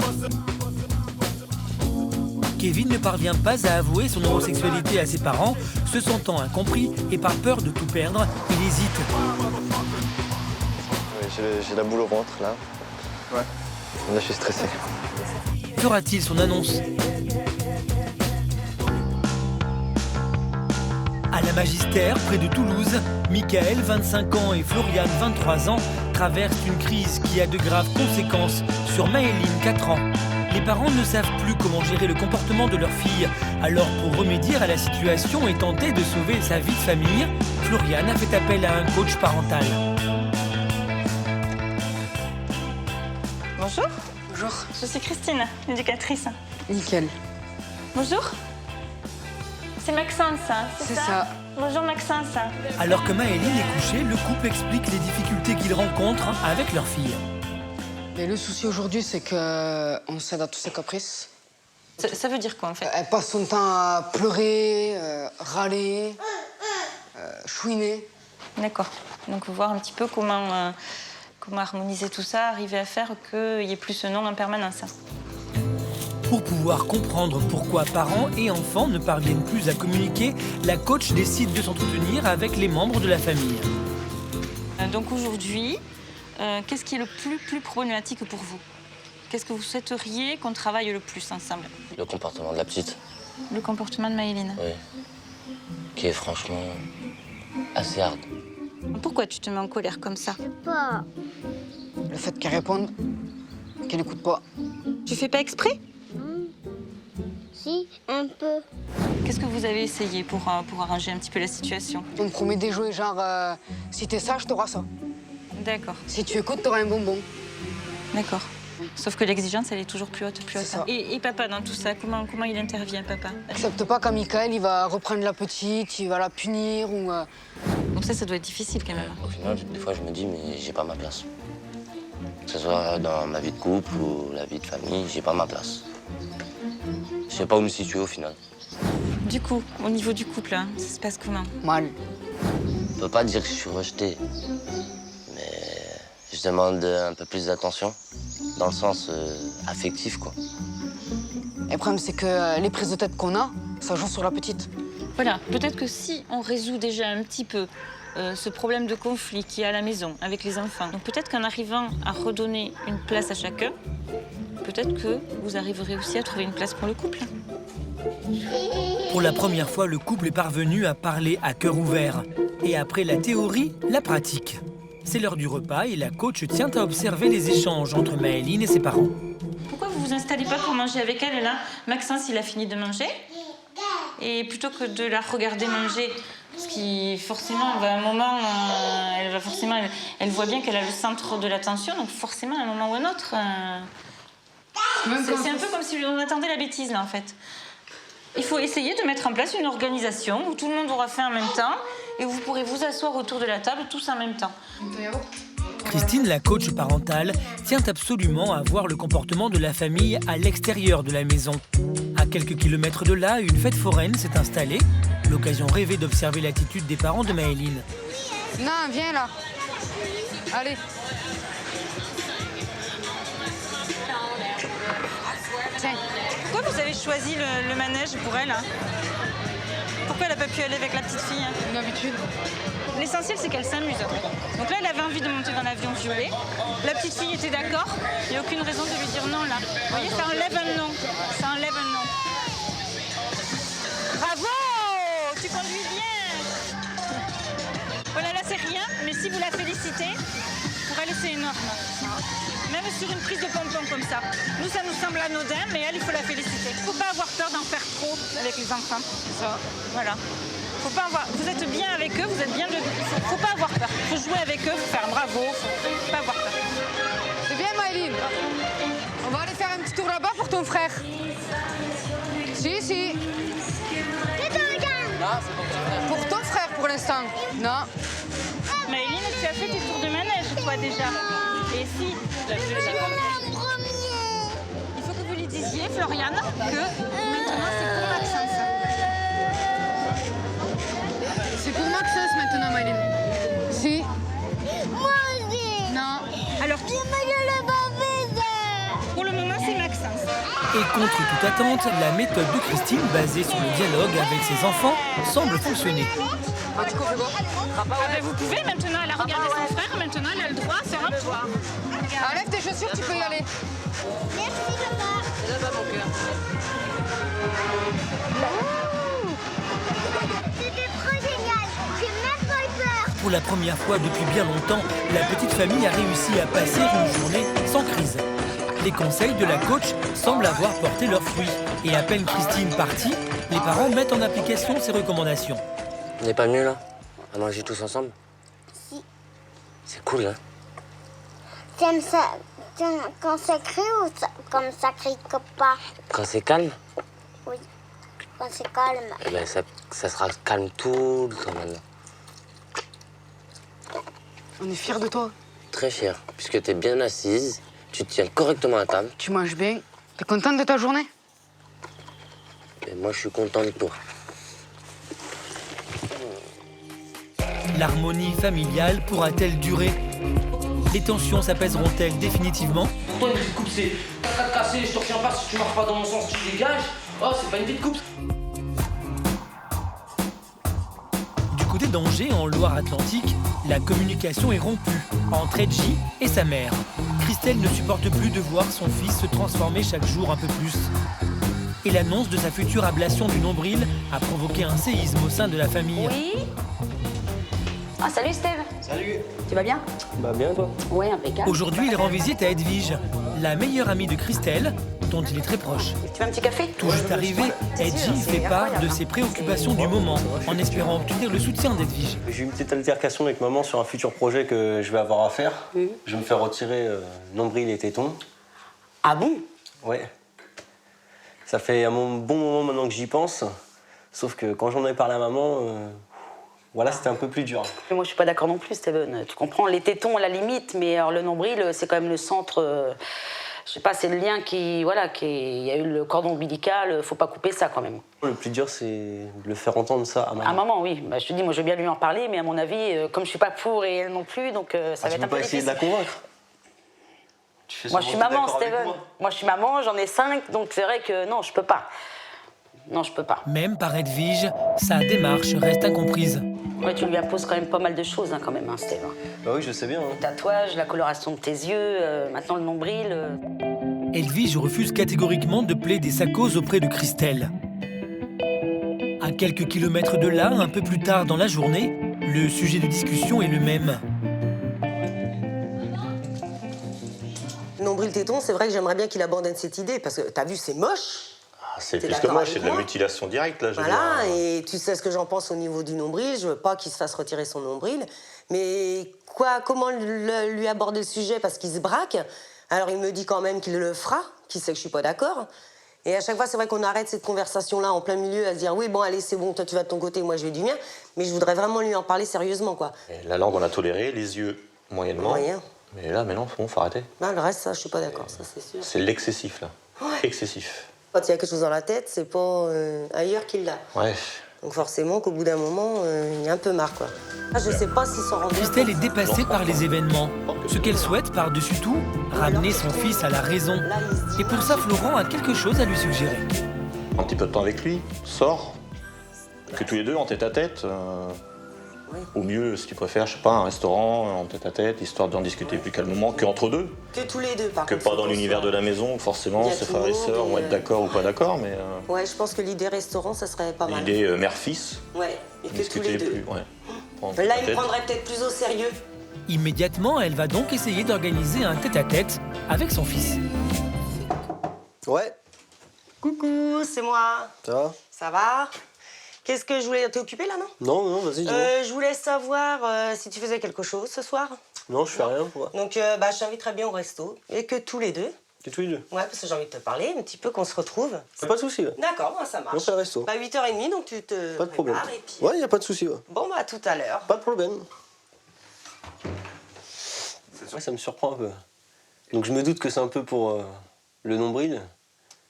Speaker 1: Kevin ne parvient pas à avouer son homosexualité à ses parents, se sentant incompris et par peur de tout perdre, il hésite.
Speaker 9: J'ai la boule au ventre, là.
Speaker 8: Ouais.
Speaker 9: Là, je suis stressé.
Speaker 1: Fera-t-il son annonce? À la Magistère, près de Toulouse, Michael, 25 ans, et Floriane, 23 ans, traversent une crise qui a de graves conséquences sur Maëline, 4 ans. Les parents ne savent plus comment gérer le comportement de leur fille. Alors, pour remédier à la situation et tenter de sauver sa vie de famille, Floriane a fait appel à un coach parental.
Speaker 15: Bonjour.
Speaker 10: Bonjour.
Speaker 15: Je suis Christine, éducatrice.
Speaker 10: Nickel.
Speaker 15: Bonjour. C'est Maxence,
Speaker 10: C'est ça.
Speaker 15: Bonjour Maxence.
Speaker 1: Alors que Maëline est couchée, le couple explique les difficultés qu'ils rencontrent avec leur fille.
Speaker 2: Mais le souci aujourd'hui, c'est qu'on cède à tous ses caprices.
Speaker 15: Ça veut dire quoi en fait?
Speaker 2: Elle passe son temps à pleurer, râler, chouiner.
Speaker 15: D'accord. Donc voir un petit peu comment harmoniser tout ça, arriver à faire qu'il n'y ait plus ce nom en permanence.
Speaker 1: Pour pouvoir comprendre pourquoi parents et enfants ne parviennent plus à communiquer, la coach décide de s'entretenir avec les membres de la famille.
Speaker 15: Donc aujourd'hui, qu'est-ce qui est le plus problématique pour vous? Qu'est-ce que vous souhaiteriez qu'on travaille le plus ensemble?
Speaker 4: Le comportement de la petite.
Speaker 15: Le comportement de Maëline.
Speaker 4: Oui. Qui est franchement assez hard.
Speaker 15: Pourquoi tu te mets en colère comme ça?
Speaker 3: Pas.
Speaker 2: Le fait qu'elle réponde, qu'elle n'écoute pas.
Speaker 15: Tu fais pas exprès?
Speaker 3: Si, un peu.
Speaker 15: Qu'est-ce que vous avez essayé pour arranger un petit peu la situation?
Speaker 2: On me promet des jouets genre, si t'es sage, t'auras ça.
Speaker 15: D'accord.
Speaker 2: Si tu écoutes, t'auras un bonbon.
Speaker 15: D'accord. Sauf que l'exigence, elle est toujours plus haute, plus haute.
Speaker 2: Ça.
Speaker 15: Et papa, dans tout ça, comment il intervient, papa?
Speaker 2: Accepte pas quand Michael, il va reprendre la petite, il va la punir ou...
Speaker 15: Donc ça doit être difficile quand même.
Speaker 4: Au final, des fois, je me dis, mais j'ai pas ma place. Que ce soit dans ma vie de couple ou la vie de famille, j'ai pas ma place. Je sais pas où me situer au final.
Speaker 15: Du coup, au niveau du couple, hein, ça se passe comment?
Speaker 2: Mal.
Speaker 4: Je peux pas dire que je suis rejeté, mais je demande un peu plus d'attention, dans le sens affectif, quoi.
Speaker 2: Et le problème, c'est que les prises de tête qu'on a, ça joue sur la petite.
Speaker 15: Voilà, peut-être que si on résout déjà un petit peu ce problème de conflit qu'il y a à la maison avec les enfants, donc peut-être qu'en arrivant à redonner une place à chacun, peut-être que vous arriverez aussi à trouver une place pour le couple.
Speaker 1: Pour la première fois, le couple est parvenu à parler à cœur ouvert. Et après la théorie, la pratique. C'est l'heure du repas et la coach tient à observer les échanges entre Maëline et ses parents.
Speaker 15: pourquoi vous vous installez pas pour manger avec elle là? Maxence, il a fini de manger. Et plutôt que de la regarder manger, parce qu'il forcément, à un moment, elle voit bien qu'elle a le centre de l'attention, donc forcément, à un moment ou un autre, c'est un peu comme si on attendait la bêtise là en fait. Il faut essayer de mettre en place une organisation où tout le monde aura faim en même temps et où vous pourrez vous asseoir autour de la table tous en même temps.
Speaker 1: Christine, la coach parentale, tient absolument à voir le comportement de la famille à l'extérieur de la maison. À quelques kilomètres de là, une fête foraine s'est installée. L'occasion rêvée d'observer l'attitude des parents de Maëline.
Speaker 2: Non, viens là. Allez. Tiens.
Speaker 15: Pourquoi vous avez choisi le manège pour elle hein? Pourquoi elle n'a pas pu aller avec la petite fille hein?
Speaker 2: Une habitude.
Speaker 15: L'essentiel, c'est qu'elle s'amuse. Donc là, elle avait envie de monter dans l'avion violet. La petite fille était d'accord. Il n'y a aucune raison de lui dire non, là. Vous voyez, ça enlève un non. Ça enlève un non. Bravo! Tu conduis bien. Voilà, là, c'est rien. Mais si vous la félicitez, pour elle, c'est énorme. Même sur une prise de pompon comme ça. Nous, ça nous semble anodin, mais elle, il faut la féliciter. Il ne faut pas avoir peur d'en faire trop avec les enfants. Ça. Voilà. Faut pas avoir... Vous êtes bien avec eux, vous êtes bien de... Faut pas avoir peur. Faut jouer avec eux, faut faire bravo, faut pas avoir peur.
Speaker 2: C'est bien, Maëline. On va aller faire un petit tour là-bas pour ton frère. Si, si. Pour ton frère, pour l'instant. Non.
Speaker 15: Maëline, tu as fait tes tours de manège, toi, déjà. Et si... Il faut que vous lui disiez, Floriane, que maintenant, c'est pour Maxence.
Speaker 2: C'est pour Maxence maintenant, Maëline. Si.
Speaker 3: Moi aussi.
Speaker 2: Non.
Speaker 15: Alors, pour le moment, c'est Maxence.
Speaker 1: Et contre toute attente, la méthode de Christine, basée sur le dialogue avec ses enfants, semble fonctionner.
Speaker 15: Vous pouvez maintenant, elle a regardé son frère, maintenant elle a le droit, c'est un droit.
Speaker 2: Enlève tes chaussures, tu peux y aller.
Speaker 3: Merci, papa.
Speaker 4: Là-bas, mon cœur.
Speaker 3: C'était trop génial. J'ai même pas eu peur.
Speaker 1: Pour la première fois depuis bien longtemps, la petite famille a réussi à passer une journée sans crise. Les conseils de la coach semblent avoir porté leurs fruits. Et à peine Christine partie, les parents mettent en application ses recommandations.
Speaker 4: On n'est pas mieux là? À manger tous ensemble?
Speaker 3: Si.
Speaker 4: C'est cool, hein?
Speaker 3: T'aimes ça quand ça crie ou comme ça crie pas?
Speaker 4: Quand c'est calme?
Speaker 3: Oui, quand c'est calme.
Speaker 4: Eh ben, ça sera calme tout le temps maintenant.
Speaker 2: On est fiers de toi.
Speaker 4: Très fier, puisque t'es bien assise, tu te tiens correctement à table.
Speaker 2: Tu manges bien. T'es contente de ta journée?
Speaker 4: Et moi, je suis content de toi.
Speaker 1: L'harmonie familiale pourra-t-elle durer? Les tensions s'apaiseront-elles définitivement?
Speaker 4: Pour toi, une petite coupe, c'est pas cassé, je te retiens pas, si tu marches pas dans mon sens, tu dégages. Oh, c'est pas une petite coupe.
Speaker 1: Du côté d'Angers, en Loire-Atlantique, la communication est rompue entre Edgy et sa mère. Christelle ne supporte plus de voir son fils se transformer chaque jour un peu plus. Et l'annonce de sa future ablation du nombril a provoqué un séisme au sein de la famille.
Speaker 16: Oui. Ah, salut Steve.
Speaker 5: Salut.
Speaker 16: Tu vas bien?
Speaker 5: Bah bien, toi?
Speaker 16: Oui, impeccable.
Speaker 1: Aujourd'hui, il rend visite à Edwige, la meilleure amie de Christelle, dont il est très proche.
Speaker 16: Tu veux un petit café?
Speaker 1: Tout juste arrivé, Edgy fait part de ses préoccupations du moment, en espérant obtenir le soutien d'Edwige.
Speaker 5: J'ai eu une petite altercation avec maman sur un futur projet que je vais avoir à faire. Je vais me faire retirer nombril et tétons.
Speaker 16: Ah bon?
Speaker 5: Ouais. Ça fait un bon moment maintenant que j'y pense. Sauf que quand j'en ai parlé à maman, voilà, c'était un peu plus dur.
Speaker 16: Moi, je suis pas d'accord non plus, Steven. Tu comprends, les tétons à la limite, mais alors, le nombril, c'est quand même le centre. Je sais pas, c'est le lien qui, voilà, il y a eu le cordon ombilical. Faut pas couper ça quand même.
Speaker 5: Le plus dur, c'est de le faire entendre ça à maman.
Speaker 16: À maman, oui. Bah, je te dis, moi, je veux bien lui en parler, mais à mon avis, comme je suis pas pour et elle non plus, donc ça va être un peu difficile.
Speaker 5: Tu peux pas essayer de la convaincre?
Speaker 16: Moi, je suis maman, Steven. Moi, je suis maman, j'en ai 5, donc c'est vrai que non, je peux pas. Non, je peux pas.
Speaker 1: Même par Edwige, sa démarche reste incomprise.
Speaker 16: Ouais, tu lui imposes quand même pas mal de choses, hein, quand même, hein, Steve.
Speaker 5: Bah oui, je sais bien.
Speaker 16: Le tatouage, la coloration de tes yeux, maintenant le nombril.
Speaker 1: Edwige refuse catégoriquement de plaider sa cause auprès de Christelle. À quelques kilomètres de là, un peu plus tard dans la journée, le sujet de discussion est le même.
Speaker 7: Nombril téton, c'est vrai que j'aimerais bien qu'il abandonne cette idée, parce que t'as vu, c'est moche.
Speaker 8: C'est
Speaker 7: T'es
Speaker 8: plus que
Speaker 7: d'accord
Speaker 8: moi,
Speaker 7: avec
Speaker 8: c'est de la
Speaker 7: moi
Speaker 8: mutilation directe, là. Je veux
Speaker 7: Voilà,
Speaker 8: dire.
Speaker 7: et tu sais ce que j'en pense au niveau du nombril. Je veux pas qu'il se fasse retirer son nombril. Mais comment lui aborder le sujet parce qu'il se braque. Alors il me dit quand même qu'il le fera, qu'il sait que je suis pas d'accord. Et à chaque fois, c'est vrai qu'on arrête cette conversation-là en plein milieu à se dire oui, bon, allez, c'est bon, toi tu vas de ton côté, moi je vais du mien. Mais je voudrais vraiment lui en parler sérieusement, quoi.
Speaker 8: Et la langue, on a toléré, les yeux, moyennement.
Speaker 7: Moyen.
Speaker 8: Mais là, maintenant, faut arrêter.
Speaker 7: Ben, le reste, ça, je suis pas d'accord, ça c'est sûr.
Speaker 8: C'est l'excessif, là.
Speaker 7: Ouais.
Speaker 8: Excessif.
Speaker 7: Quand il y a quelque chose dans la tête, c'est pas ailleurs qu'il l'a.
Speaker 8: Ouais.
Speaker 7: Donc forcément qu'au bout d'un moment, il y a un peu marre, quoi. Ah, je sais pas s'ils s'en rendent compte.
Speaker 1: Christelle est dépassée par les événements. Ce qu'elle souhaite par-dessus tout, ramener son fils à la raison. Et pour ça, Florent a quelque chose à lui suggérer.
Speaker 8: Un petit peu de temps avec lui, sors. Que tous les deux, en tête-à-tête. Au mieux, si tu préfères, je sais pas, un restaurant en tête-à-tête, histoire d'en discuter plus calmement, qu'entre deux.
Speaker 7: Que tous les deux, par
Speaker 8: Que
Speaker 7: contre.
Speaker 8: pas dans l'univers de la maison, où forcément, ses frères et sœurs vont être d'accord ou pas d'accord, mais
Speaker 7: Ouais, je pense que l'idée restaurant, ça serait pas mal.
Speaker 8: l'idée mère-fils,
Speaker 7: Ouais, et que tous
Speaker 8: discuter
Speaker 7: les deux.
Speaker 8: plus. Ouais. En
Speaker 7: Là, il me
Speaker 8: tête-à-tête.
Speaker 7: prendrait peut-être plus au sérieux.
Speaker 1: Immédiatement, elle va donc essayer d'organiser un tête-à-tête avec son fils.
Speaker 7: Ouais. Coucou, c'est moi.
Speaker 5: Ça va?
Speaker 7: Ça va? Qu'est-ce que je voulais... T'es occupé, là, non?
Speaker 5: Non, non, vas-y, dis-moi.
Speaker 7: Je voulais savoir si tu faisais quelque chose ce soir.
Speaker 5: Non, je fais rien, quoi.
Speaker 7: Donc, je t'inviterais bien au resto. Et que tous les deux.
Speaker 5: Que tous les deux?
Speaker 7: Ouais, parce que j'ai envie de te parler un petit peu, qu'on se retrouve.
Speaker 5: Pas de souci, ouais.
Speaker 7: D'accord, moi, ça marche.
Speaker 5: On fait le resto.
Speaker 7: 8h30, donc tu te
Speaker 5: Pas de problème.
Speaker 7: prépares et puis...
Speaker 5: Ouais, y a pas de souci, ouais.
Speaker 7: Bon, à tout à l'heure.
Speaker 5: Pas de problème. Ouais, ça me surprend un peu. Donc je me doute que c'est un peu pour le nombril.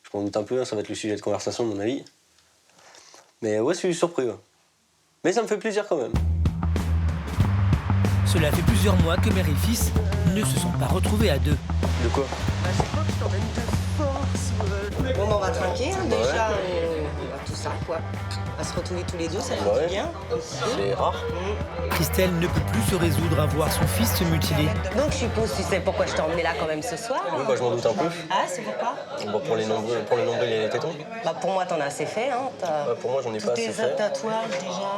Speaker 5: Je m'en doute un peu, ça va être le sujet de conversation, de mon avis. Mais ouais, je suis surpris, ouais. Mais ça me fait plaisir quand même.
Speaker 1: Cela fait plusieurs mois que mère et fils ne se sont pas retrouvés à deux.
Speaker 5: De quoi?
Speaker 7: Bon, on va trinquer, hein, déjà. On va tout ça, quoi. On va se retrouver tous les deux, ça fait du bien.
Speaker 5: C'est rare.
Speaker 1: Christelle ne peut plus se résoudre à voir son fils se mutiler.
Speaker 7: Donc, je suppose, tu sais pourquoi je t'ai emmené là quand même ce soir?
Speaker 5: Oui, bah, je m'en doute un peu.
Speaker 7: Ah, c'est pourquoi?
Speaker 5: Bon, pour le nombril et les tétons.
Speaker 7: Bah, pour moi, t'en as assez fait, hein.
Speaker 5: Bah, pour moi, j'en ai pas assez
Speaker 7: Tous
Speaker 5: fait.
Speaker 7: tes tatouages, déjà.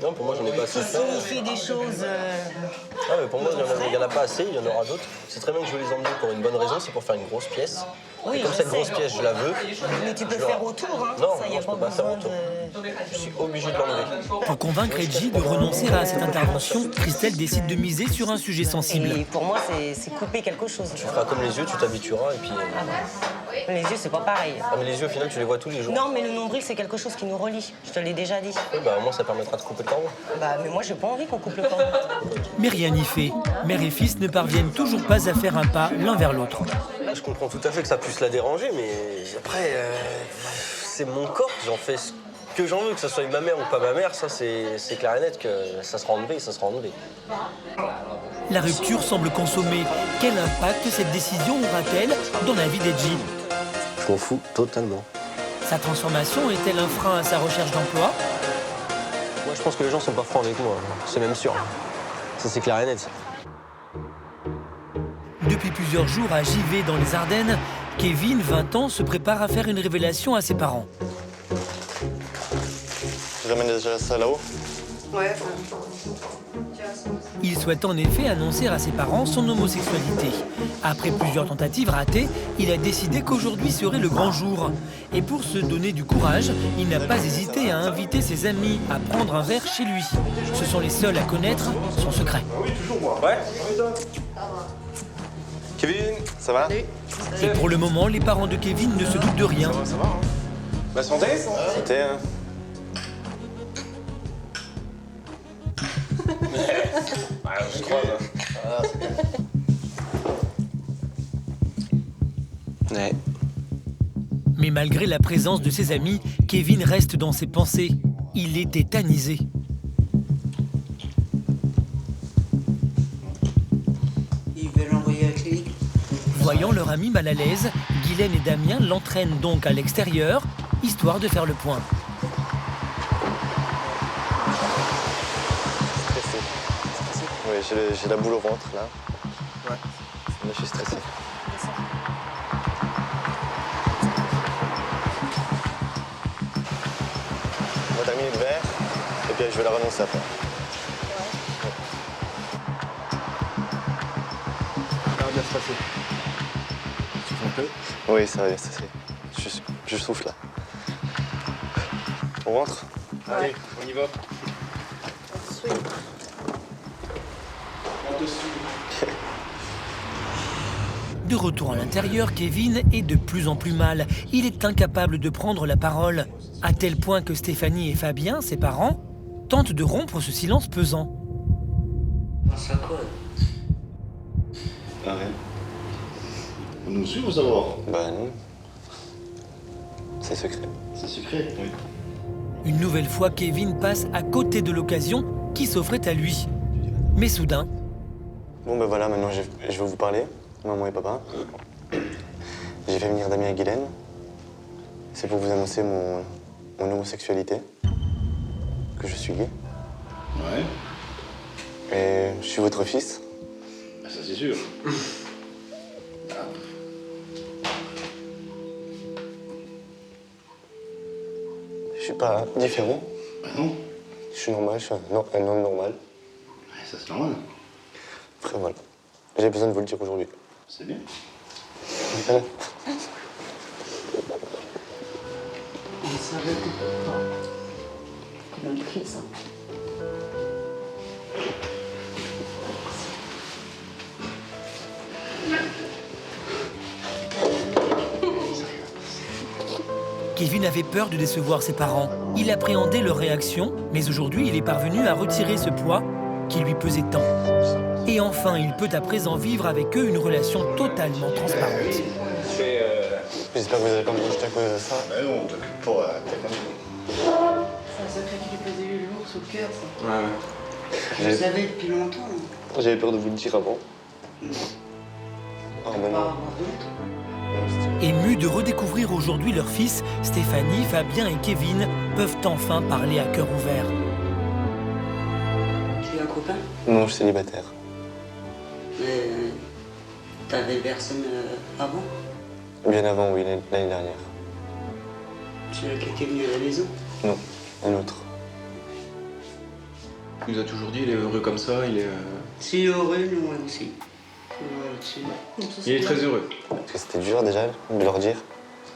Speaker 5: Non, pour moi, j'en ai pas assez
Speaker 7: Qui
Speaker 5: fait.
Speaker 7: signifient des choses.
Speaker 5: Ah, mais pour moi, il y en a pas assez, il y en aura d'autres. C'est très bien que je veux les emmener pour une bonne raison, c'est pour faire une grosse pièce.
Speaker 7: Oui,
Speaker 5: et comme
Speaker 7: je
Speaker 5: cette
Speaker 7: sais.
Speaker 5: grosse pièce, je la veux.
Speaker 7: Mais tu peux faire autour, hein.
Speaker 5: Non,
Speaker 7: ça, y a
Speaker 5: je
Speaker 7: pas
Speaker 5: peux pas faire
Speaker 7: besoin
Speaker 5: autour.
Speaker 7: de...
Speaker 5: Je suis obligé de l'enlever.
Speaker 1: Pour convaincre Edgy de renoncer à cette intervention, Christelle décide de miser sur un sujet sensible.
Speaker 7: Et pour moi, c'est couper quelque chose.
Speaker 5: Tu feras comme les yeux, tu t'habitueras et puis...
Speaker 7: Les yeux, c'est pas pareil.
Speaker 5: Ah, mais les yeux, au final, tu les vois tous les jours.
Speaker 7: Non, mais le nombril, c'est quelque chose qui nous relie. Je te l'ai déjà dit.
Speaker 5: Oui, bah, moi, ça permettra de couper le cordon.
Speaker 7: Bah, mais moi, j'ai pas envie qu'on coupe le cordon.
Speaker 1: Mais rien n'y fait. Mère et fils ne parviennent toujours pas à faire un pas l'un vers l'autre.
Speaker 5: Je comprends tout à fait que ça puisse la déranger, mais après, c'est mon corps, j'en fais ce que j'en veux, que ce soit ma mère ou pas ma mère, ça c'est clair et net que ça sera enlevé, ça sera enlevé.
Speaker 1: La rupture semble consommée. Quel impact cette décision aura-t-elle dans la vie d'Edgy?
Speaker 5: Je m'en fous totalement.
Speaker 1: Sa transformation est-elle un frein à sa recherche d'emploi?
Speaker 5: Moi, je pense que les gens sont pas francs avec moi, c'est même sûr. Ça, c'est clair et net.
Speaker 1: Depuis plusieurs jours à JV dans les Ardennes, Kevin, 20 ans, se prépare à faire une révélation à ses parents.
Speaker 9: Je ramène déjà ça là-haut.
Speaker 7: Ouais.
Speaker 1: Il souhaite en effet annoncer à ses parents son homosexualité. Après plusieurs tentatives ratées, il a décidé qu'aujourd'hui serait le grand jour. Et pour se donner du courage, il n'a pas hésité à inviter ses amis à prendre un verre chez lui. Ce sont les seuls à connaître son secret.
Speaker 9: Ouais. Kevin, ça va?
Speaker 1: Et pour le moment, les parents de Kevin ne se doutent de rien.
Speaker 9: Ça va, hein? Bah, santé? Santé, hein.
Speaker 5: On se croise. Ouais.
Speaker 1: Mais malgré la présence de ses amis, Kevin reste dans ses pensées. Il est tétanisé.
Speaker 14: Il veut l'envoyer à la clinique.
Speaker 1: Voyant leur ami mal à l'aise, Guylaine et Damien l'entraînent donc à l'extérieur, histoire de faire le point.
Speaker 9: Oui, j'ai la boule au ventre là. Ouais. Là, je suis stressé. On va terminer le verre et puis je vais la renoncer après.
Speaker 5: Ça va bien se passer.
Speaker 9: peu? Oui, ça va, ça c'est. Je souffle là. On rentre?
Speaker 5: Allez, on y va.
Speaker 1: De retour à l'intérieur, Kevin est de plus en plus mal. Il est incapable de prendre la parole, à tel point que Stéphanie et Fabien, ses parents, tentent de rompre ce silence pesant.
Speaker 4: Ça quoi?
Speaker 9: Ah rien.
Speaker 17: On nous suit ou savoir?
Speaker 9: Bah non. C'est secret.
Speaker 17: C'est secret, oui.
Speaker 1: Une nouvelle fois, Kevin passe à côté de l'occasion qui s'offrait à lui. Mais soudain...
Speaker 9: Bon bah voilà, maintenant je vais vous parler, maman et papa. J'ai fait venir Damien et Guylaine. C'est pour vous annoncer mon homosexualité. Que je suis gay.
Speaker 17: Ouais.
Speaker 9: Et je suis votre fils.
Speaker 17: Ah, ça c'est sûr.
Speaker 9: Je suis pas différent.
Speaker 17: Bah non.
Speaker 9: Je suis normal, je suis un homme normal.
Speaker 17: Ouais, ça c'est normal.
Speaker 9: Après voilà. J'ai besoin de vous le dire aujourd'hui.
Speaker 17: C'est bien.
Speaker 9: Voilà.
Speaker 16: On savait pas. Il a écrit ça.
Speaker 1: Kevin avait peur de décevoir ses parents. Il appréhendait leur réaction, mais aujourd'hui, il est parvenu à retirer ce poids qui lui pesait tant. Et enfin, il peut à présent vivre avec eux une relation totalement transparente.
Speaker 9: J'espère que vous n'allez pas me rejeter à cause de ça.
Speaker 17: Mais non, t'occupe pas, t'es comme
Speaker 10: C'est un secret qui lui pesait lourd sous le cœur, ça.
Speaker 9: Ouais.
Speaker 16: Je savais depuis longtemps.
Speaker 9: J'avais peur de vous le dire avant. Ah ben non.
Speaker 1: Émus de redécouvrir aujourd'hui leur fils, Stéphanie, Fabien et Kevin peuvent enfin parler à cœur ouvert.
Speaker 16: Tu as un copain?
Speaker 9: Non, je suis célibataire.
Speaker 16: Mais t'avais personne avant?
Speaker 9: Bien avant, oui, l'année dernière.
Speaker 16: Tu as quelqu'un venu à la maison?
Speaker 9: Non, un autre.
Speaker 5: Il nous a toujours dit, il est heureux comme ça, il est...
Speaker 16: Si heureux, nous aussi.
Speaker 5: Il est très heureux.
Speaker 9: Parce que c'était dur déjà de leur dire.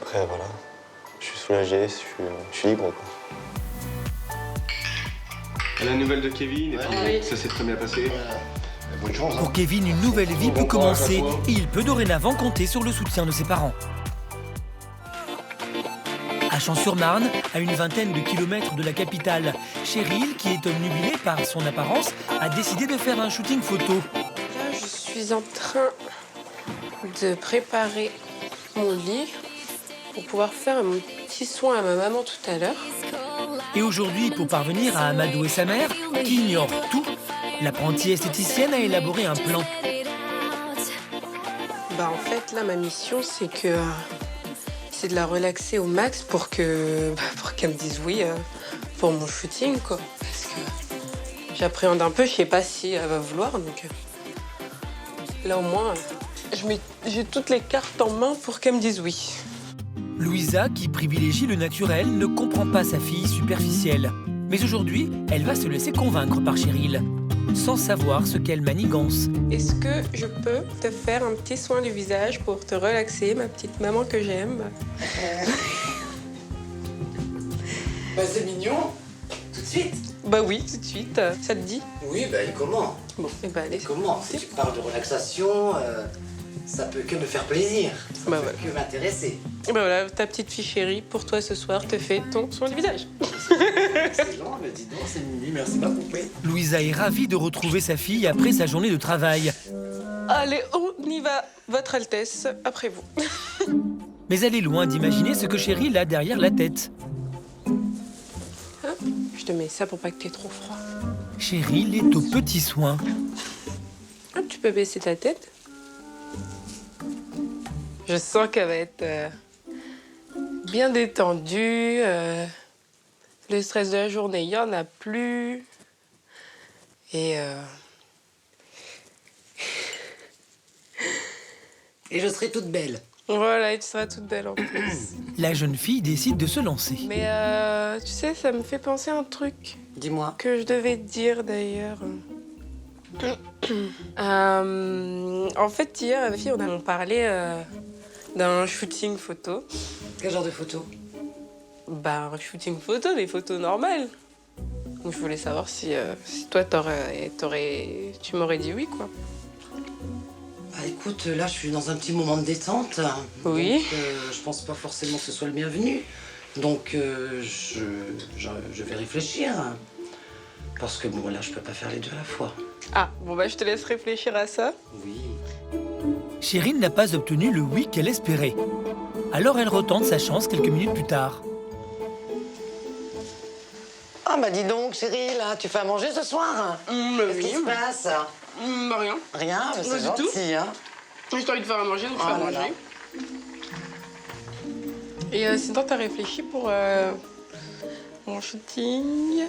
Speaker 9: Après, voilà. Je suis soulagé, je suis libre, quoi.
Speaker 5: La nouvelle de Kevin, et puis ça s'est très bien passé.
Speaker 17: Bonne chance.
Speaker 1: Pour Kevin, une nouvelle vie peut commencer et il peut dorénavant compter sur le soutien de ses parents. À Champs-sur-Marne, à une vingtaine de kilomètres de la capitale, Cheryl, qui est obnubilée par son apparence, a décidé de faire un shooting photo.
Speaker 11: Là, je suis en train de préparer mon lit pour pouvoir faire un petit soin à ma maman tout à l'heure.
Speaker 1: Et aujourd'hui, pour parvenir à amadouer sa mère, qui ignore tout, l'apprentie esthéticienne a élaboré un plan.
Speaker 11: Bah en fait, là, ma mission, c'est de la relaxer au max pour qu'elle me dise oui pour mon shooting, quoi. Parce que j'appréhende un peu, je sais pas si elle va vouloir, donc là au moins, j'ai toutes les cartes en main pour qu'elle me dise oui.
Speaker 1: Louisa, qui privilégie le naturel, ne comprend pas sa fille superficielle. Mais aujourd'hui, elle va se laisser convaincre par Cheryl, sans savoir ce qu'elle manigance.
Speaker 11: Est-ce que je peux te faire un petit soin du visage pour te relaxer, ma petite maman que j'aime?
Speaker 12: Bah c'est mignon. Tout de suite.
Speaker 11: Bah oui, tout de suite. Ça te dit?
Speaker 12: Oui, bah et comment?
Speaker 11: Bon, et bah allez.
Speaker 12: Comment? Si tu parles de relaxation, ça peut que me faire plaisir. Ça
Speaker 11: Bah
Speaker 12: peut
Speaker 11: ouais.
Speaker 12: que m'intéresser.
Speaker 11: Bah voilà, ta petite fille chérie, pour toi ce soir, te fait ton soin du visage.
Speaker 12: Excellent, mais dis donc, c'est mimi, merci ma poupée.
Speaker 1: Louisa est ravie de retrouver sa fille après sa journée de travail.
Speaker 11: Allez, on y va, Votre Altesse, après vous.
Speaker 1: Mais elle est loin d'imaginer ce que Cheryl a derrière la tête.
Speaker 11: Hein? Je te mets ça pour pas que t'aies trop froid.
Speaker 1: Cheryl est aux petits soins.
Speaker 11: Ah, tu peux baisser ta tête. Je sens qu'elle va être bien détendue. Le stress de la journée, il n'y en a plus. Et
Speaker 12: je serai toute belle.
Speaker 11: Voilà, et tu seras toute belle en plus.
Speaker 1: La jeune fille décide de se lancer.
Speaker 11: Mais tu sais, ça me fait penser à un truc.
Speaker 12: Dis-moi.
Speaker 11: Que je devais te dire d'ailleurs. En fait, hier, avec ma fille, on parlait d'un shooting photo.
Speaker 12: Quel genre de photo?
Speaker 11: Bah, un shooting photo, des photos normales. Donc je voulais savoir si toi, tu m'aurais dit oui, quoi.
Speaker 12: Bah écoute, là je suis dans un petit moment de détente.
Speaker 11: Oui.
Speaker 12: Donc, je pense pas forcément que ce soit le bienvenu. Donc je vais réfléchir. Parce que bon, là je peux pas faire les deux à la fois.
Speaker 11: Ah, bon bah je te laisse réfléchir à ça.
Speaker 12: Oui.
Speaker 1: Cheryl n'a pas obtenu le oui qu'elle espérait. Alors elle retente sa chance quelques minutes plus tard.
Speaker 12: Ah bah dis donc, Cheryl, tu fais à manger ce soir? Qu'est-ce qui se passe?
Speaker 11: Bah rien.
Speaker 12: Rien, mais c'est
Speaker 11: Pas du tout.
Speaker 12: gentil, hein.
Speaker 11: J'ai envie de faire à manger, donc je fais à manger. Et sinon, t'as réfléchi pour mon shooting?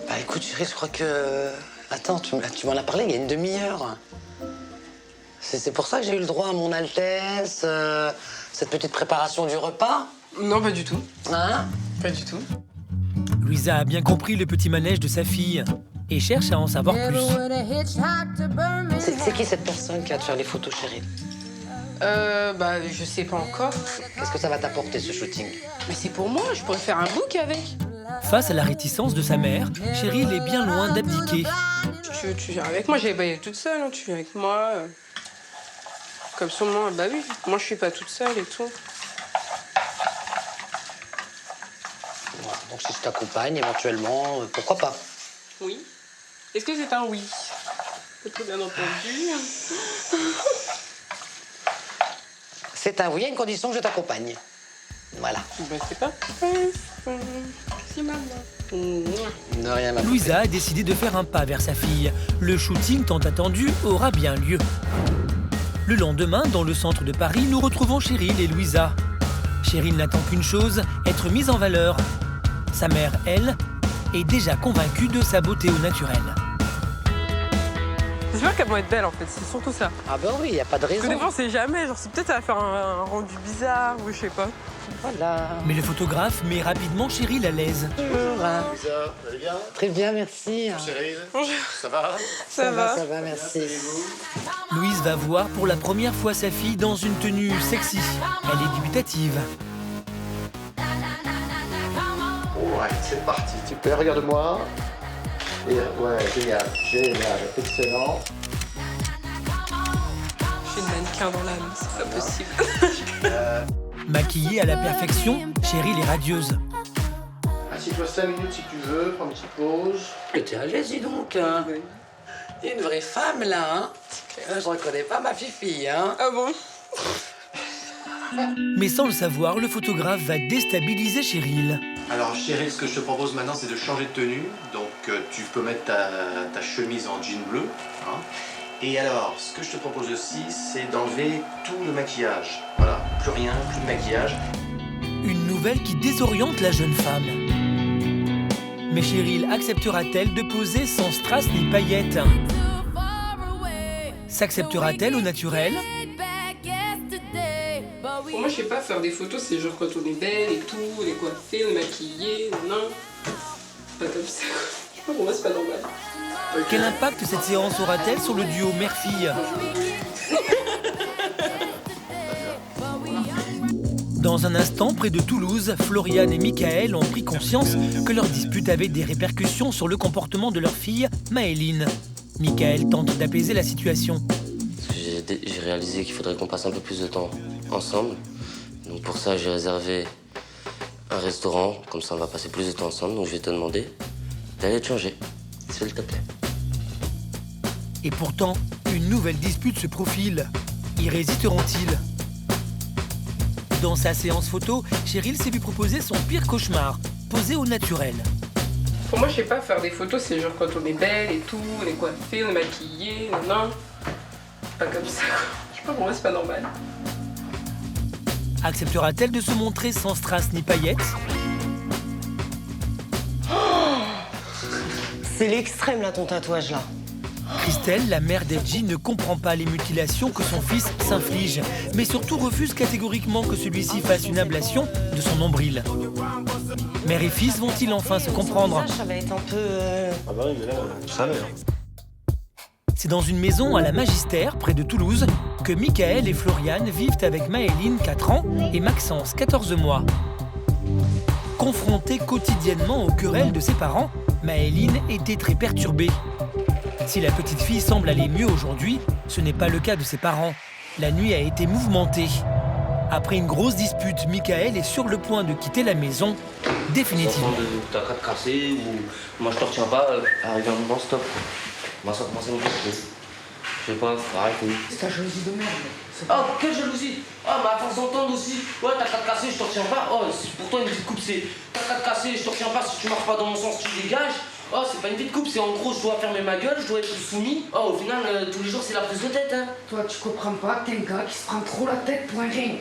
Speaker 12: Bah écoute, Cheryl, je crois que... Attends, tu m'en as parlé il y a une demi-heure. C'est pour ça que j'ai eu le droit à mon Altesse, cette petite préparation du repas?
Speaker 11: Non, pas du tout.
Speaker 12: Hein?
Speaker 11: Pas du tout.
Speaker 1: Louisa a bien compris le petit manège de sa fille et cherche à en savoir plus.
Speaker 12: C'est qui cette personne qui va te faire les photos, Cheryl?
Speaker 11: Bah, je sais pas encore.
Speaker 12: Qu'est-ce que ça va t'apporter, ce shooting?
Speaker 11: Mais c'est pour moi, je pourrais faire un book avec.
Speaker 1: Face à la réticence de sa mère, Cheryl est bien loin d'abdiquer.
Speaker 11: Tu viens avec moi, j'allais pas y aller toute seule, hein. Tu viens avec moi. Comme ça, moi, bah oui, moi je suis pas toute seule et tout.
Speaker 12: Voilà, donc si je t'accompagne, éventuellement, pourquoi pas?
Speaker 11: Oui. Est-ce que c'est un oui? Très bien entendu.
Speaker 12: C'est un oui à une condition que je t'accompagne. Voilà.
Speaker 11: Bah c'est pas. Merci maman.
Speaker 12: De rien, ma
Speaker 1: Louisa a décidé de faire un pas vers sa fille. Le shooting tant attendu aura bien lieu. Le lendemain, dans le centre de Paris, nous retrouvons Cheryl et Louisa. Cheryl n'attend qu'une chose, être mise en valeur. Sa mère, elle, est déjà convaincue de sa beauté au naturel.
Speaker 11: J'espère qu'elle va être belle en fait, c'est surtout ça.
Speaker 12: Ah bah oui, y a pas de raison.
Speaker 11: Parce que des fois on sait jamais, genre c'est peut-être elle va faire un rendu bizarre ou je sais pas.
Speaker 12: Voilà.
Speaker 1: Mais le photographe met rapidement Cheryl à l'aise.
Speaker 12: Bonjour.
Speaker 17: Lisa, vous allez bien?
Speaker 12: Très bien, merci.
Speaker 17: Cheryl,
Speaker 11: Bonjour.
Speaker 17: ça va?
Speaker 11: Ça va.
Speaker 12: Ça va, merci.
Speaker 1: Louise va voir pour la première fois sa fille dans une tenue sexy. Elle est dubitative.
Speaker 17: Ouais, c'est parti. Super, regarde-moi. Et ouais, génial, excellent.
Speaker 11: Je suis une mannequin dans l'âme, c'est pas possible.
Speaker 1: Maquillée à la perfection, Cheryl est radieuse.
Speaker 17: Assieds-toi 5 minutes si tu veux, prends une petite pause.
Speaker 12: T'es à l'aise, dis donc. Hein. Il y a une vraie femme, là. Hein. Je reconnais pas ma fifi, hein.
Speaker 11: Ah bon?
Speaker 1: Mais sans le savoir, le photographe va déstabiliser Cheryl.
Speaker 5: Alors Cheryl, ce que je te propose maintenant, c'est de changer de tenue. Donc tu peux mettre ta chemise en jean bleu. Hein. Et alors, ce que je te propose aussi, c'est d'enlever tout le maquillage. Voilà, plus rien, plus de maquillage.
Speaker 1: Une nouvelle qui désoriente la jeune femme. Mais Cheryl acceptera-t-elle de poser sans strass ni paillettes? S'acceptera-t-elle au naturel?
Speaker 11: Pour moi, je sais pas, faire des photos, c'est genre quand on est belle et tout, on est coiffée, on est maquillée, non. Pas comme ça. Je sais pas, pour moi, c'est pas normal.
Speaker 1: Quel impact cette séance aura-t-elle sur le duo mère-fille? Dans un instant, près de Toulouse, Floriane et Michael ont pris conscience que leur dispute avait des répercussions sur le comportement de leur fille, Maëline. Michael tente d'apaiser la situation.
Speaker 4: J'ai réalisé qu'il faudrait qu'on passe un peu plus de temps ensemble. Donc pour ça, j'ai réservé un restaurant. Comme ça, on va passer plus de temps ensemble. Donc je vais te demander d'aller te changer, s'il te plaît.
Speaker 1: Et pourtant, une nouvelle dispute se profile. Y résisteront-ils? Dans sa séance photo, Cheryl s'est vu proposer son pire cauchemar, poser au naturel.
Speaker 11: Pour moi, je sais pas, faire des photos, c'est genre quand on est belle et tout, on est coiffée, on est maquillée, non. Pas comme ça. Je sais pas, pour moi, c'est pas normal.
Speaker 1: Acceptera-t-elle de se montrer sans strass ni paillettes?
Speaker 7: C'est l'extrême, là, ton tatouage, là.
Speaker 1: Christelle, la mère d'Edgy, ne comprend pas les mutilations que son fils s'inflige, mais surtout refuse catégoriquement que celui-ci fasse une ablation de son nombril. Mère et fils vont-ils enfin se comprendre?
Speaker 7: Ça va être un peu...
Speaker 5: Ah bah oui, mais là, tu savais.
Speaker 1: C'est dans une maison à la Magistère, près de Toulouse, que que Michael et Floriane vivent avec Maëline, 4 ans, et Maxence, 14 mois. Confrontée quotidiennement aux querelles de ses parents, Maëline était très perturbée. Si la petite fille semble aller mieux aujourd'hui, ce n'est pas le cas de ses parents. La nuit a été mouvementée. Après une grosse dispute, Michael est sur le point de quitter la maison, définitivement.
Speaker 4: T'as qu'à te casser ou moi je te retiens pas, arrive un moment, stop. Moi ça commence à me faire. Je sais pas, arrête.
Speaker 2: C'est ta jalousie de merde.
Speaker 4: Oh, quelle jalousie! Ah, bah à force d'entendre aussi, ouais, t'as qu'à te casser, je te retiens pas. Oh, pour toi, une petite coupe, c'est t'as qu'à te casser, je te retiens pas, si tu marches pas dans mon sens, tu dégages. Oh, c'est pas une petite coupe, c'est en gros, je dois fermer ma gueule, je dois être soumis. Oh, au final, tous les jours, c'est la prise de tête, hein.
Speaker 2: Toi, tu comprends pas, t'es un gars qui se prend trop la tête pour un rien.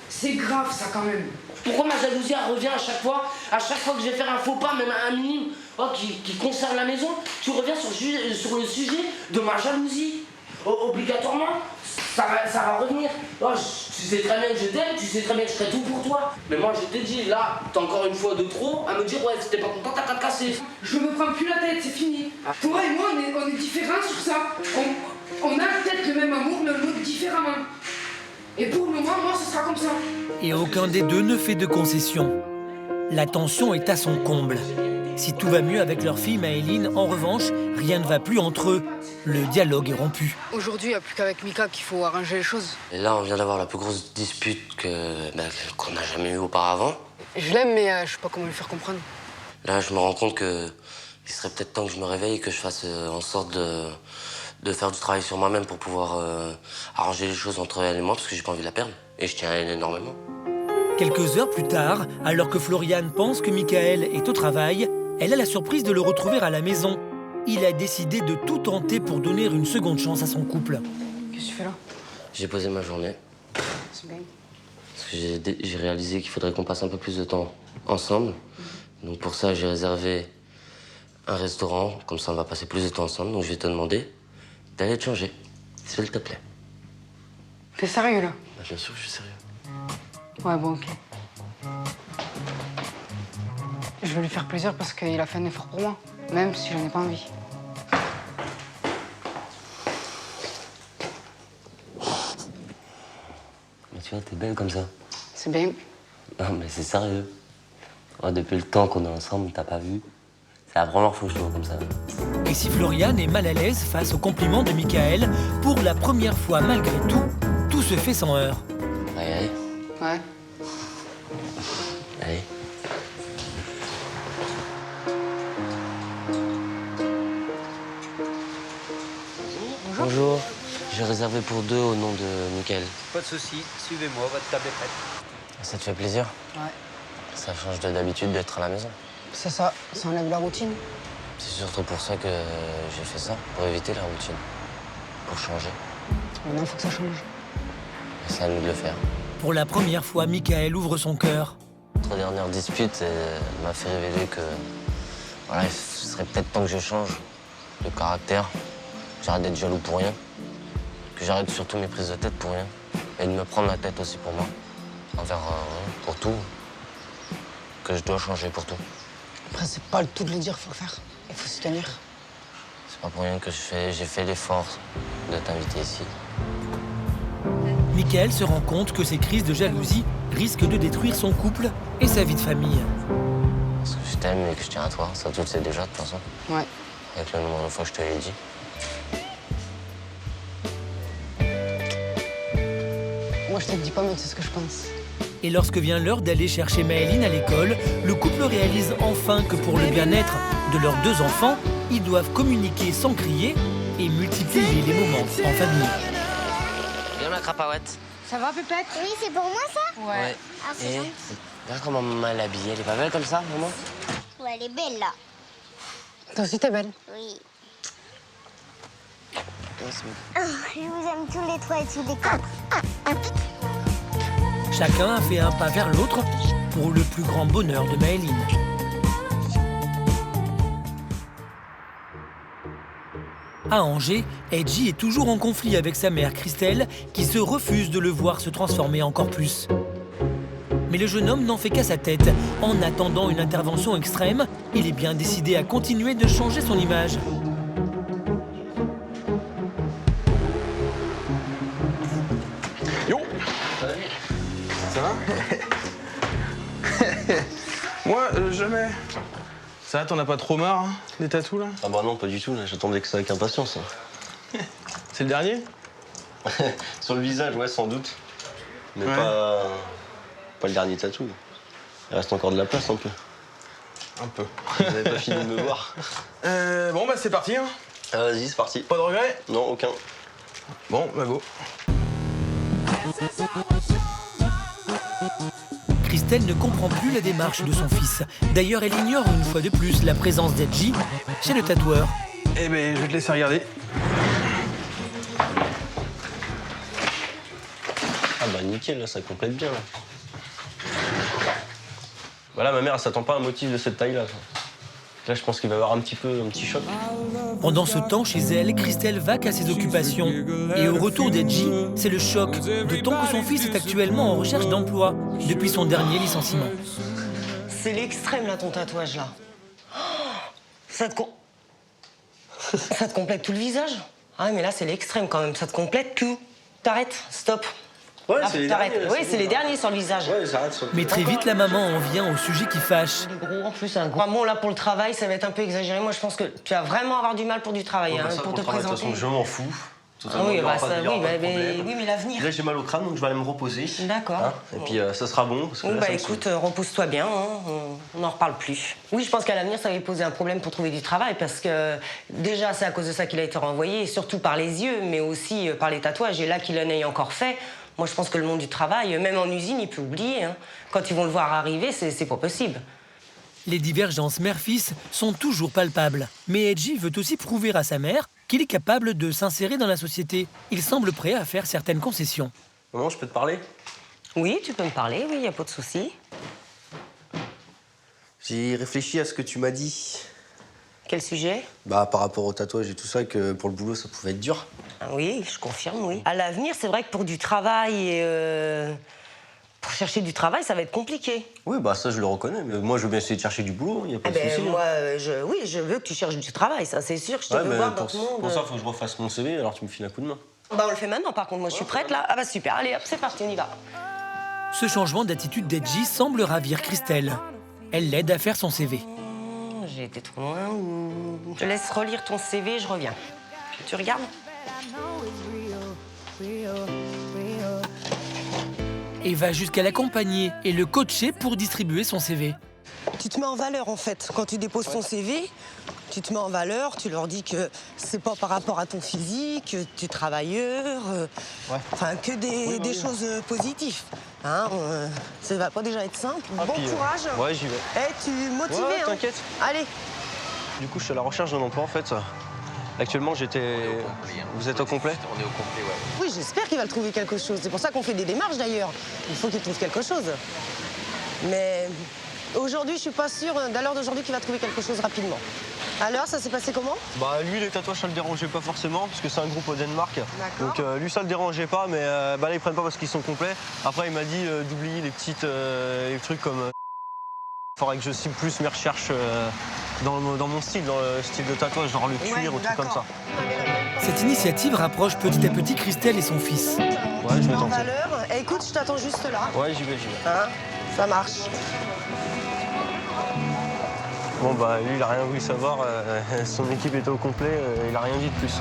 Speaker 2: C'est grave, ça, quand même.
Speaker 4: Pourquoi ma jalousie, elle revient à chaque fois que je vais faire un faux pas, même un minime, oh, qui concerne la maison, tu reviens sur le sujet de ma jalousie. Obligatoirement, ça va revenir. Oh, tu sais très bien que je t'aime, tu sais très bien que je ferai tout pour toi. Mais moi, je te dis, là, t'as encore une fois de trop à me dire, ouais, si t'es pas content, t'as qu'à te casser.
Speaker 2: Je me prends plus la tête, c'est fini. Toi et moi, on est différents sur ça. On a peut-être le même amour, mais on l'aime différemment. Et pour le moment, moi, ce sera comme ça.
Speaker 1: Et aucun des deux ne fait de concession. La tension est à son comble. Si tout va mieux avec leur fille Maëline, en revanche, rien ne va plus entre eux. Le dialogue est rompu.
Speaker 2: Aujourd'hui, il n'y a plus qu'avec Mika qu'il faut arranger les choses.
Speaker 4: Et là, on vient d'avoir la plus grosse dispute qu'on n'a jamais eue auparavant.
Speaker 2: Je l'aime, mais je sais pas comment lui faire comprendre.
Speaker 4: Là, je me rends compte qu'il serait peut-être temps que je me réveille et que je fasse en sorte de faire du travail sur moi-même pour pouvoir arranger les choses entre elle et moi, parce que j'ai pas envie de la perdre. Et je tiens à elle énormément.
Speaker 1: Quelques heures plus tard, alors que Floriane pense que Michael est au travail, elle a la surprise de le retrouver à la maison. Il a décidé de tout tenter pour donner une seconde chance à son couple.
Speaker 2: Qu'est-ce que tu fais là?
Speaker 4: J'ai posé ma journée.
Speaker 2: C'est bien.
Speaker 4: Parce que j'ai réalisé qu'il faudrait qu'on passe un peu plus de temps ensemble. Donc pour ça, j'ai réservé un restaurant. Comme ça, on va passer plus de temps ensemble. Donc je vais te demander d'aller te changer, s'il te plaît.
Speaker 2: T'es sérieux, là?
Speaker 4: Bah, bien sûr que je suis sérieux.
Speaker 2: Ouais, bon, ok. Je veux lui faire plaisir parce qu'il a fait un effort pour moi, même si j'en ai pas envie.
Speaker 4: Mais tu vois, t'es belle comme ça.
Speaker 2: C'est bien.
Speaker 4: Non, mais c'est sérieux. Oh, depuis le temps qu'on est ensemble, t'as pas vu? C'est la première fois que je te vois comme ça.
Speaker 1: Et si Floriane est mal à l'aise face aux compliments de Michael, pour la première fois malgré tout, tout se fait sans heurts.
Speaker 4: Allez, allez.
Speaker 2: Ouais.
Speaker 4: Allez. Bonjour. J'ai réservé pour 2 au nom de Michael.
Speaker 18: Pas de soucis, suivez-moi, votre table est prête.
Speaker 4: Ça te fait plaisir?
Speaker 2: Ouais.
Speaker 4: Ça change d'habitude d'être à la maison.
Speaker 2: C'est ça, ça enlève la routine.
Speaker 4: C'est surtout pour ça que j'ai fait ça, pour éviter la routine. Pour changer.
Speaker 2: Maintenant, il faut que ça change.
Speaker 4: Et c'est à nous de le faire.
Speaker 1: Pour la première fois, Michael ouvre son cœur.
Speaker 4: Notre dernière dispute m'a fait révéler que voilà, il serait peut-être temps que je change de caractère. Que j'arrête d'être jaloux pour rien. Que j'arrête surtout mes prises de tête pour rien. Et de me prendre la tête aussi pour moi. Envers pour tout. Que je dois changer pour tout.
Speaker 2: Après, c'est pas le tout de le dire, faut le faire. Il faut s'y tenir.
Speaker 4: C'est pas pour rien que j'ai fait l'effort de t'inviter ici.
Speaker 1: Michael se rend compte que ces crises de jalousie risquent de détruire son couple et sa vie de famille.
Speaker 4: Parce que je t'aime et que je tiens à toi, ça tu le sais déjà de toute façon.
Speaker 2: Ouais.
Speaker 4: Avec le nombre de fois que je te l'ai dit.
Speaker 2: Moi, je te le dis pas, mais c'est ce que je pense.
Speaker 1: Et lorsque vient l'heure d'aller chercher Maëline à l'école, le couple réalise enfin que pour le bien-être de leurs 2 enfants, ils doivent communiquer sans crier et multiplier les moments en famille.
Speaker 4: Viens ma crapauette.
Speaker 3: Ça va, Pépette? Oui, c'est pour moi, ça?
Speaker 4: Ouais.
Speaker 3: Ah, c'est gentil.
Speaker 4: Regarde comment maman elle est habillée, elle est pas belle comme ça, maman?
Speaker 3: Ouais, elle est belle, là.
Speaker 2: Toi aussi, t'es belle.
Speaker 3: Oui. Oh, je vous aime tous les 3 et tous les 4.
Speaker 1: Chacun a fait un pas vers l'autre pour le plus grand bonheur de Maëline. À Angers, Edgy est toujours en conflit avec sa mère Christelle, qui se refuse de le voir se transformer encore plus. Mais le jeune homme n'en fait qu'à sa tête. En attendant une intervention extrême, il est bien décidé à continuer de changer son image.
Speaker 19: Ça va? Moi, jamais. Ça va, t'en as pas trop marre, hein, des tatous, là?
Speaker 5: Ah bah non, pas du tout, là. J'attendais que ça avec impatience.
Speaker 19: C'est le dernier?
Speaker 5: Sur le visage, ouais, sans doute. Mais
Speaker 19: Ouais.
Speaker 5: pas le dernier tatou. Il reste encore de la place, un peu.
Speaker 19: Un peu.
Speaker 5: Vous avez pas fini de me voir.
Speaker 19: Bon, bah c'est parti, hein.
Speaker 5: Vas-y, c'est parti.
Speaker 19: Pas de regrets?
Speaker 5: Non, aucun.
Speaker 19: Bon, bah go.
Speaker 1: Christelle ne comprend plus la démarche de son fils. D'ailleurs, elle ignore une fois de plus la présence d'Edgy chez le tatoueur.
Speaker 19: Eh ben, je vais te laisser regarder.
Speaker 5: Ah bah nickel, là, ça complète bien. Là. Voilà, ma mère, elle s'attend pas à un motif de cette taille-là. Là, je pense qu'il va y avoir un petit choc.
Speaker 1: Pendant ce temps, chez elle, Christelle vaque à ses occupations. Et au retour d'Edgy, c'est le choc, d'autant que son fils est actuellement en recherche d'emploi, depuis son dernier licenciement.
Speaker 7: C'est l'extrême, là, ton tatouage, là. Ça te complète tout le visage? Ah, mais là, c'est l'extrême, quand même. Ça te complète tout. T'arrêtes, stop.
Speaker 5: Ouais,
Speaker 7: Ah,
Speaker 5: c'est les
Speaker 7: t'arrêtes.
Speaker 5: derniers.
Speaker 7: Oui, c'est les derniers sur le visage.
Speaker 5: Ouais, ça arrête.
Speaker 1: Mais très vite, la maman en vient au sujet qui fâche.
Speaker 7: Gros, en plus, un gros. Bon, là, pour le travail, ça va être un peu exagéré. Moi, je pense que tu vas vraiment avoir du mal pour du travail,
Speaker 5: Bon,
Speaker 7: hein,
Speaker 5: bah, ça,
Speaker 7: pour te
Speaker 5: le travail, de
Speaker 7: présenter.
Speaker 5: toute façon, je m'en fous.
Speaker 7: Ah oui,
Speaker 5: Il y aura
Speaker 7: bah,
Speaker 5: pas-
Speaker 7: ça,
Speaker 5: il y aura
Speaker 7: oui,
Speaker 5: pas de
Speaker 7: mais,
Speaker 5: problème.
Speaker 7: oui, mais l'avenir.
Speaker 5: Là, j'ai mal au crâne, donc je vais aller me reposer.
Speaker 7: D'accord.
Speaker 5: Hein, et puis, ça sera bon. Parce que
Speaker 7: Oui,
Speaker 5: là,
Speaker 7: bah
Speaker 5: ça me saoule.
Speaker 7: écoute, repose-toi bien, hein, on n'en reparle plus. Oui, je pense qu'à l'avenir, ça va lui poser un problème pour trouver du travail, parce que déjà, c'est à cause de ça qu'il a été renvoyé, et surtout par les yeux, mais aussi par les tatouages. Et là, qu'il en ait encore fait, moi, je pense que le monde du travail, même en usine, il peut oublier. Hein. Quand ils vont le voir arriver, c'est pas possible.
Speaker 1: Les divergences mère-fils sont toujours palpables. Mais Edgy veut aussi prouver à sa mère qu'il est capable de s'insérer dans la société. Il semble prêt à faire certaines concessions.
Speaker 5: Maman, je peux te parler?
Speaker 7: Oui, tu peux me parler, oui, y a pas de souci.
Speaker 5: J'ai réfléchi à ce que tu m'as dit.
Speaker 7: Quel sujet?
Speaker 5: Bah, par rapport au tatouage et tout ça, que pour le boulot, ça pouvait être dur.
Speaker 7: Ah oui, je confirme, oui. À l'avenir, c'est vrai que pour du travail et pour chercher du travail, ça va être compliqué.
Speaker 5: Oui, bah ça, je le reconnais. Mais moi, je veux bien essayer de chercher du boulot, il n'y a pas
Speaker 7: Eh
Speaker 5: de souci.
Speaker 7: ben, moi, oui, je veux que tu cherches du travail, ça, c'est sûr. Je te
Speaker 5: Ouais,
Speaker 7: veux
Speaker 5: mais
Speaker 7: voir dans
Speaker 5: pour,
Speaker 7: le monde.
Speaker 5: pour ça, il faut que je refasse mon CV, alors tu me files un coup de main.
Speaker 7: Bah, on le fait maintenant, par contre. Moi, je suis prête, là. Ah bah, super. Allez, hop, c'est parti, on y va.
Speaker 1: Ce changement d'attitude d'Edgy semble ravir Christelle. Elle l'aide à faire son CV.
Speaker 7: J'ai été trop loin. Je te laisse relire ton CV, je reviens. Tu regardes?
Speaker 1: Et va jusqu'à l'accompagner et le coacher pour distribuer son CV.
Speaker 7: Tu te mets en valeur, en fait. Quand tu déposes ton CV, tu te mets en valeur, tu leur dis que c'est pas par rapport à ton physique, que tu es travailleur, enfin, que des choses positives. Hein, ça va pas déjà être simple. Bon courage.
Speaker 5: Ouais, j'y vais.
Speaker 7: Tu es motivé,
Speaker 5: Ouais,
Speaker 7: hein.
Speaker 5: t'inquiète.
Speaker 7: Allez.
Speaker 5: Du coup, je suis à la recherche d'un emploi, en fait. Actuellement, Vous êtes au complet?
Speaker 9: On est au complet, ouais.
Speaker 7: Oui, j'espère qu'il va le trouver quelque chose. C'est pour ça qu'on fait des démarches, d'ailleurs. Il faut qu'il trouve quelque chose. Mais aujourd'hui, je suis pas sûre, à l'heure d'aujourd'hui, qu'il va trouver quelque chose rapidement. Alors, ça s'est passé comment?
Speaker 5: Bah, lui, les tatouages, ça le dérangeait pas forcément, parce que c'est un groupe au Danemark.
Speaker 7: D'accord.
Speaker 5: Donc, lui, ça le dérangeait pas, mais bah, là, ils prennent pas parce qu'ils sont complets. Après, il m'a dit d'oublier les trucs comme... faudrait que je cible plus mes recherches dans mon style, dans le style de tatouage, genre le cuir ou tout comme ça.
Speaker 1: Cette initiative rapproche petit à petit Christelle et son fils.
Speaker 5: Ouais, je vais
Speaker 7: En
Speaker 5: tenter.
Speaker 7: valeur. Écoute, je t'attends juste là.
Speaker 5: Ouais, j'y vais.
Speaker 7: Hein, ça marche.
Speaker 5: Bon, bah, lui, il a rien voulu savoir. Son équipe était au complet, il a rien dit de plus.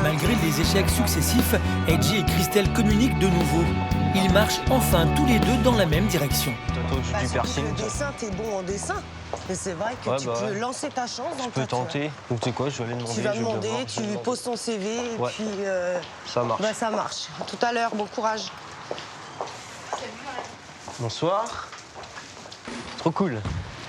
Speaker 1: Malgré les échecs successifs, Edgy et Christelle communiquent de nouveau. Ils marchent enfin tous les deux dans la même direction.
Speaker 5: Du piercing.
Speaker 7: Le dessin, t'es bon en dessin. Mais c'est vrai que
Speaker 5: Ouais,
Speaker 7: tu
Speaker 5: bah
Speaker 7: peux
Speaker 5: ouais.
Speaker 7: lancer ta chance dans
Speaker 5: Je
Speaker 7: le
Speaker 5: peux
Speaker 7: tatouage.
Speaker 5: tenter. Donc, tu sais quoi, je vais aller demander.
Speaker 7: Tu vas
Speaker 5: je vais
Speaker 7: demander,
Speaker 5: voir.
Speaker 7: tu poses ton CV et
Speaker 5: Ouais.
Speaker 7: puis...
Speaker 5: Ça marche.
Speaker 7: Bah, ça marche. À tout à l'heure, bon courage.
Speaker 5: Bonsoir. Trop cool.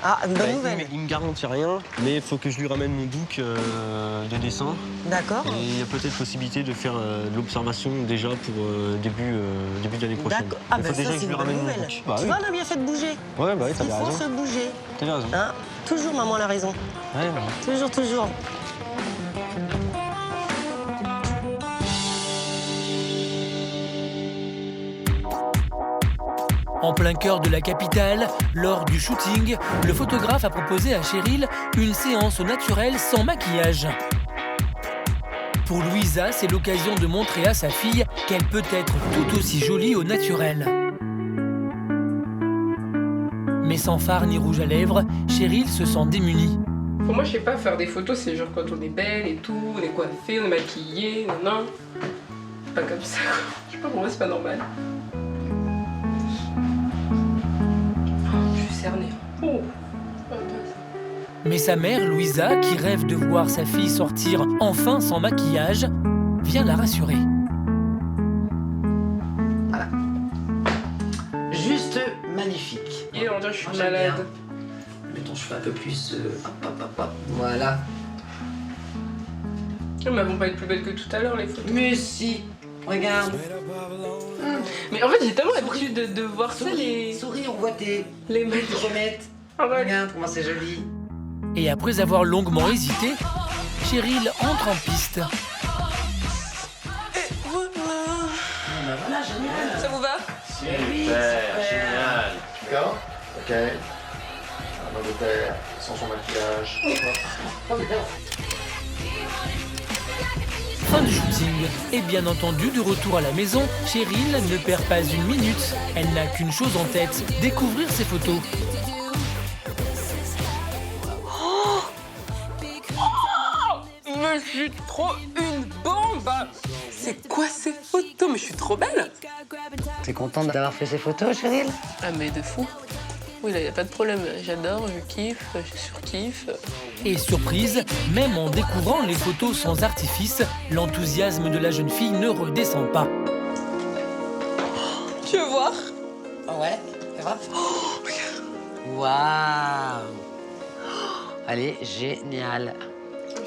Speaker 7: Ah, une bonne
Speaker 5: Bah,
Speaker 7: nouvelle.
Speaker 5: il me garantit rien, mais il faut que je lui ramène mon book de dessin.
Speaker 7: D'accord.
Speaker 5: Et il y a peut-être possibilité de faire de l'observation déjà pour début de l'année prochaine.
Speaker 7: D'accord. Ah,
Speaker 5: Il faut
Speaker 7: bah,
Speaker 5: déjà
Speaker 7: ça,
Speaker 5: que
Speaker 7: c'est
Speaker 5: je
Speaker 7: une
Speaker 5: lui
Speaker 7: bonne
Speaker 5: ramène mon
Speaker 7: nouvelle.
Speaker 5: book. Bah,
Speaker 7: Tu
Speaker 5: oui.
Speaker 7: vois, on a bien fait de bouger.
Speaker 5: Ouais, bah oui, t'avais
Speaker 7: Il faut
Speaker 5: raison.
Speaker 7: se bouger.
Speaker 5: T'avais raison.
Speaker 7: Hein, toujours, maman a raison.
Speaker 5: Ouais, ouais.
Speaker 7: Toujours, toujours.
Speaker 1: En plein cœur de la capitale, lors du shooting, le photographe a proposé à Cheryl une séance au naturel sans maquillage. Pour Louisa, c'est l'occasion de montrer à sa fille qu'elle peut être tout aussi jolie au naturel. Mais sans phare ni rouge à lèvres, Cheryl se sent démunie.
Speaker 11: Pour moi, je sais pas, faire des photos, c'est genre quand on est belle et tout, on est coiffée, on est maquillée, non. Pas comme ça. Je sais pas, pour moi, c'est pas normal. Je suis cernée. Oh.
Speaker 1: Mais sa mère, Louisa, qui rêve de voir sa fille sortir enfin sans maquillage, vient la rassurer.
Speaker 12: Voilà. Juste magnifique.
Speaker 11: Et on dirait que je suis malade.
Speaker 12: Mets ton cheveu un peu plus. Hop. Voilà.
Speaker 11: Elles vont pas être plus belles que tout à l'heure, les photos.
Speaker 12: Mais si, regarde.
Speaker 11: Mais en fait, j'ai tellement l'habitude de voir ça, les...
Speaker 12: Souris, on voit
Speaker 11: les mecs
Speaker 12: qui remettent. Regarde comment c'est joli.
Speaker 1: Et après avoir longuement hésité, Cheryl entre en piste.
Speaker 11: Et voilà.
Speaker 12: Voilà, génial.
Speaker 11: Ça vous va?
Speaker 17: Super, génial. D'accord. Ok. Un Angleterre, sans son maquillage.
Speaker 1: Fin du shooting. Et bien entendu, de retour à la maison, Cheryl ne perd pas une minute. Elle n'a qu'une chose en tête, découvrir ses photos.
Speaker 11: Mais je suis trop une bombe! C'est quoi ces photos? Mais je suis trop belle!
Speaker 12: T'es contente d'avoir fait ces photos, Cheryl?
Speaker 11: Ah mais de fou! Oui, là, y a pas de problème. J'adore, je kiffe, je surkiffe.
Speaker 1: Et surprise, même en découvrant les photos sans artifice, l'enthousiasme de la jeune fille ne redescend pas.
Speaker 11: Tu veux voir?
Speaker 12: Ouais, c'est vrai. Waouh! Elle est géniale.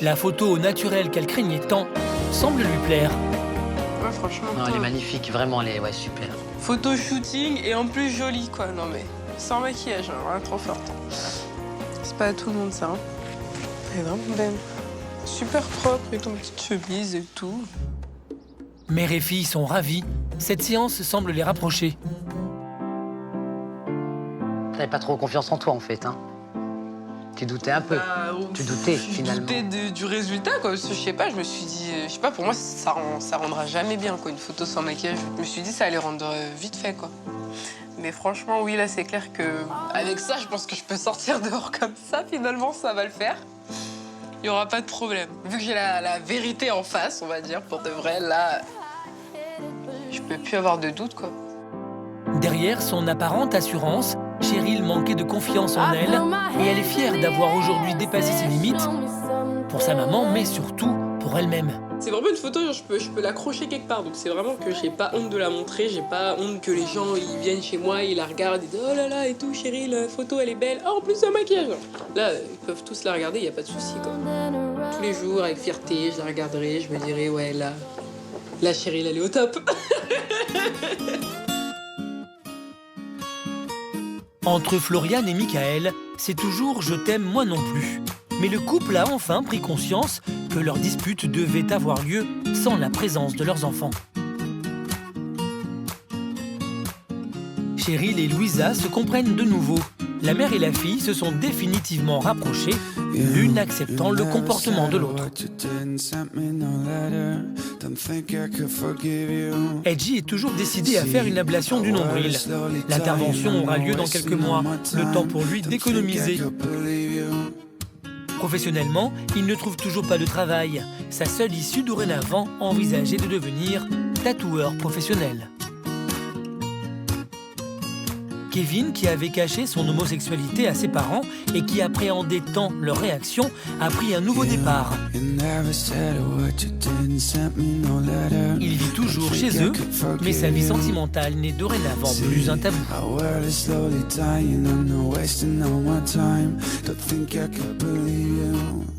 Speaker 1: La photo au naturel qu'elle craignait tant semble lui plaire.
Speaker 11: Ouais, franchement.
Speaker 12: Non, elle est magnifique, vraiment, elle est super.
Speaker 11: Photo shooting et en plus jolie, quoi. Non mais, sans maquillage, hein, rien trop forte. C'est pas à tout le monde, ça. Hein. Elle est vraiment belle. Super propre et tout, petite chemise et tout.
Speaker 1: Mère et fille sont ravis. Cette séance semble les rapprocher.
Speaker 12: T'avais pas trop confiance en toi, en fait, hein? Tu doutais un peu. Tu doutais, finalement.
Speaker 11: Je doutais du résultat, quoi. Parce que, je sais pas, je me suis dit... Je sais pas, pour moi, ça rendra jamais bien, quoi. Une photo sans maquillage. Je me suis dit, ça allait rendre vite fait, quoi. Mais franchement, oui, là, c'est clair que... Avec ça, je pense que je peux sortir dehors comme ça. Finalement, ça va le faire. Il y aura pas de problème. Vu que j'ai la vérité en face, on va dire, pour de vrai, là... Je peux plus avoir de doute, quoi.
Speaker 1: Derrière son apparente assurance, Cheryl manquait de confiance en elle et elle est fière d'avoir aujourd'hui dépassé ses limites pour sa maman, mais surtout pour elle-même.
Speaker 11: C'est vraiment une photo, genre, je peux l'accrocher quelque part, donc c'est vraiment que j'ai pas honte de la montrer, j'ai pas honte que les gens ils viennent chez moi, ils la regardent et disent oh là là et tout, Cheryl, la photo elle est belle, oh en plus un maquillage. Là, ils peuvent tous la regarder, y a pas de souci quoi. Tous les jours avec fierté, je la regarderai, je me dirai ouais là, la Cheryl elle est au top.
Speaker 1: Entre Florian et Michael, c'est toujours « je t'aime, moi non plus ». Mais le couple a enfin pris conscience que leur dispute devait avoir lieu sans la présence de leurs enfants. Cheryl et Louisa se comprennent de nouveau. La mère et la fille se sont définitivement rapprochées, l'une acceptant le comportement de l'autre. Edgy est toujours décidé à faire une ablation du nombril. L'intervention aura lieu dans quelques mois, le temps pour lui d'économiser. Professionnellement, il ne trouve toujours pas de travail. Sa seule issue dorénavant, envisager de devenir tatoueur professionnel. Kevin, qui avait caché son homosexualité à ses parents et qui appréhendait tant leur réaction, a pris un nouveau départ. Il vit toujours chez eux, mais sa vie sentimentale n'est dorénavant plus un tabou.
Speaker 20: Don't think I could believe you.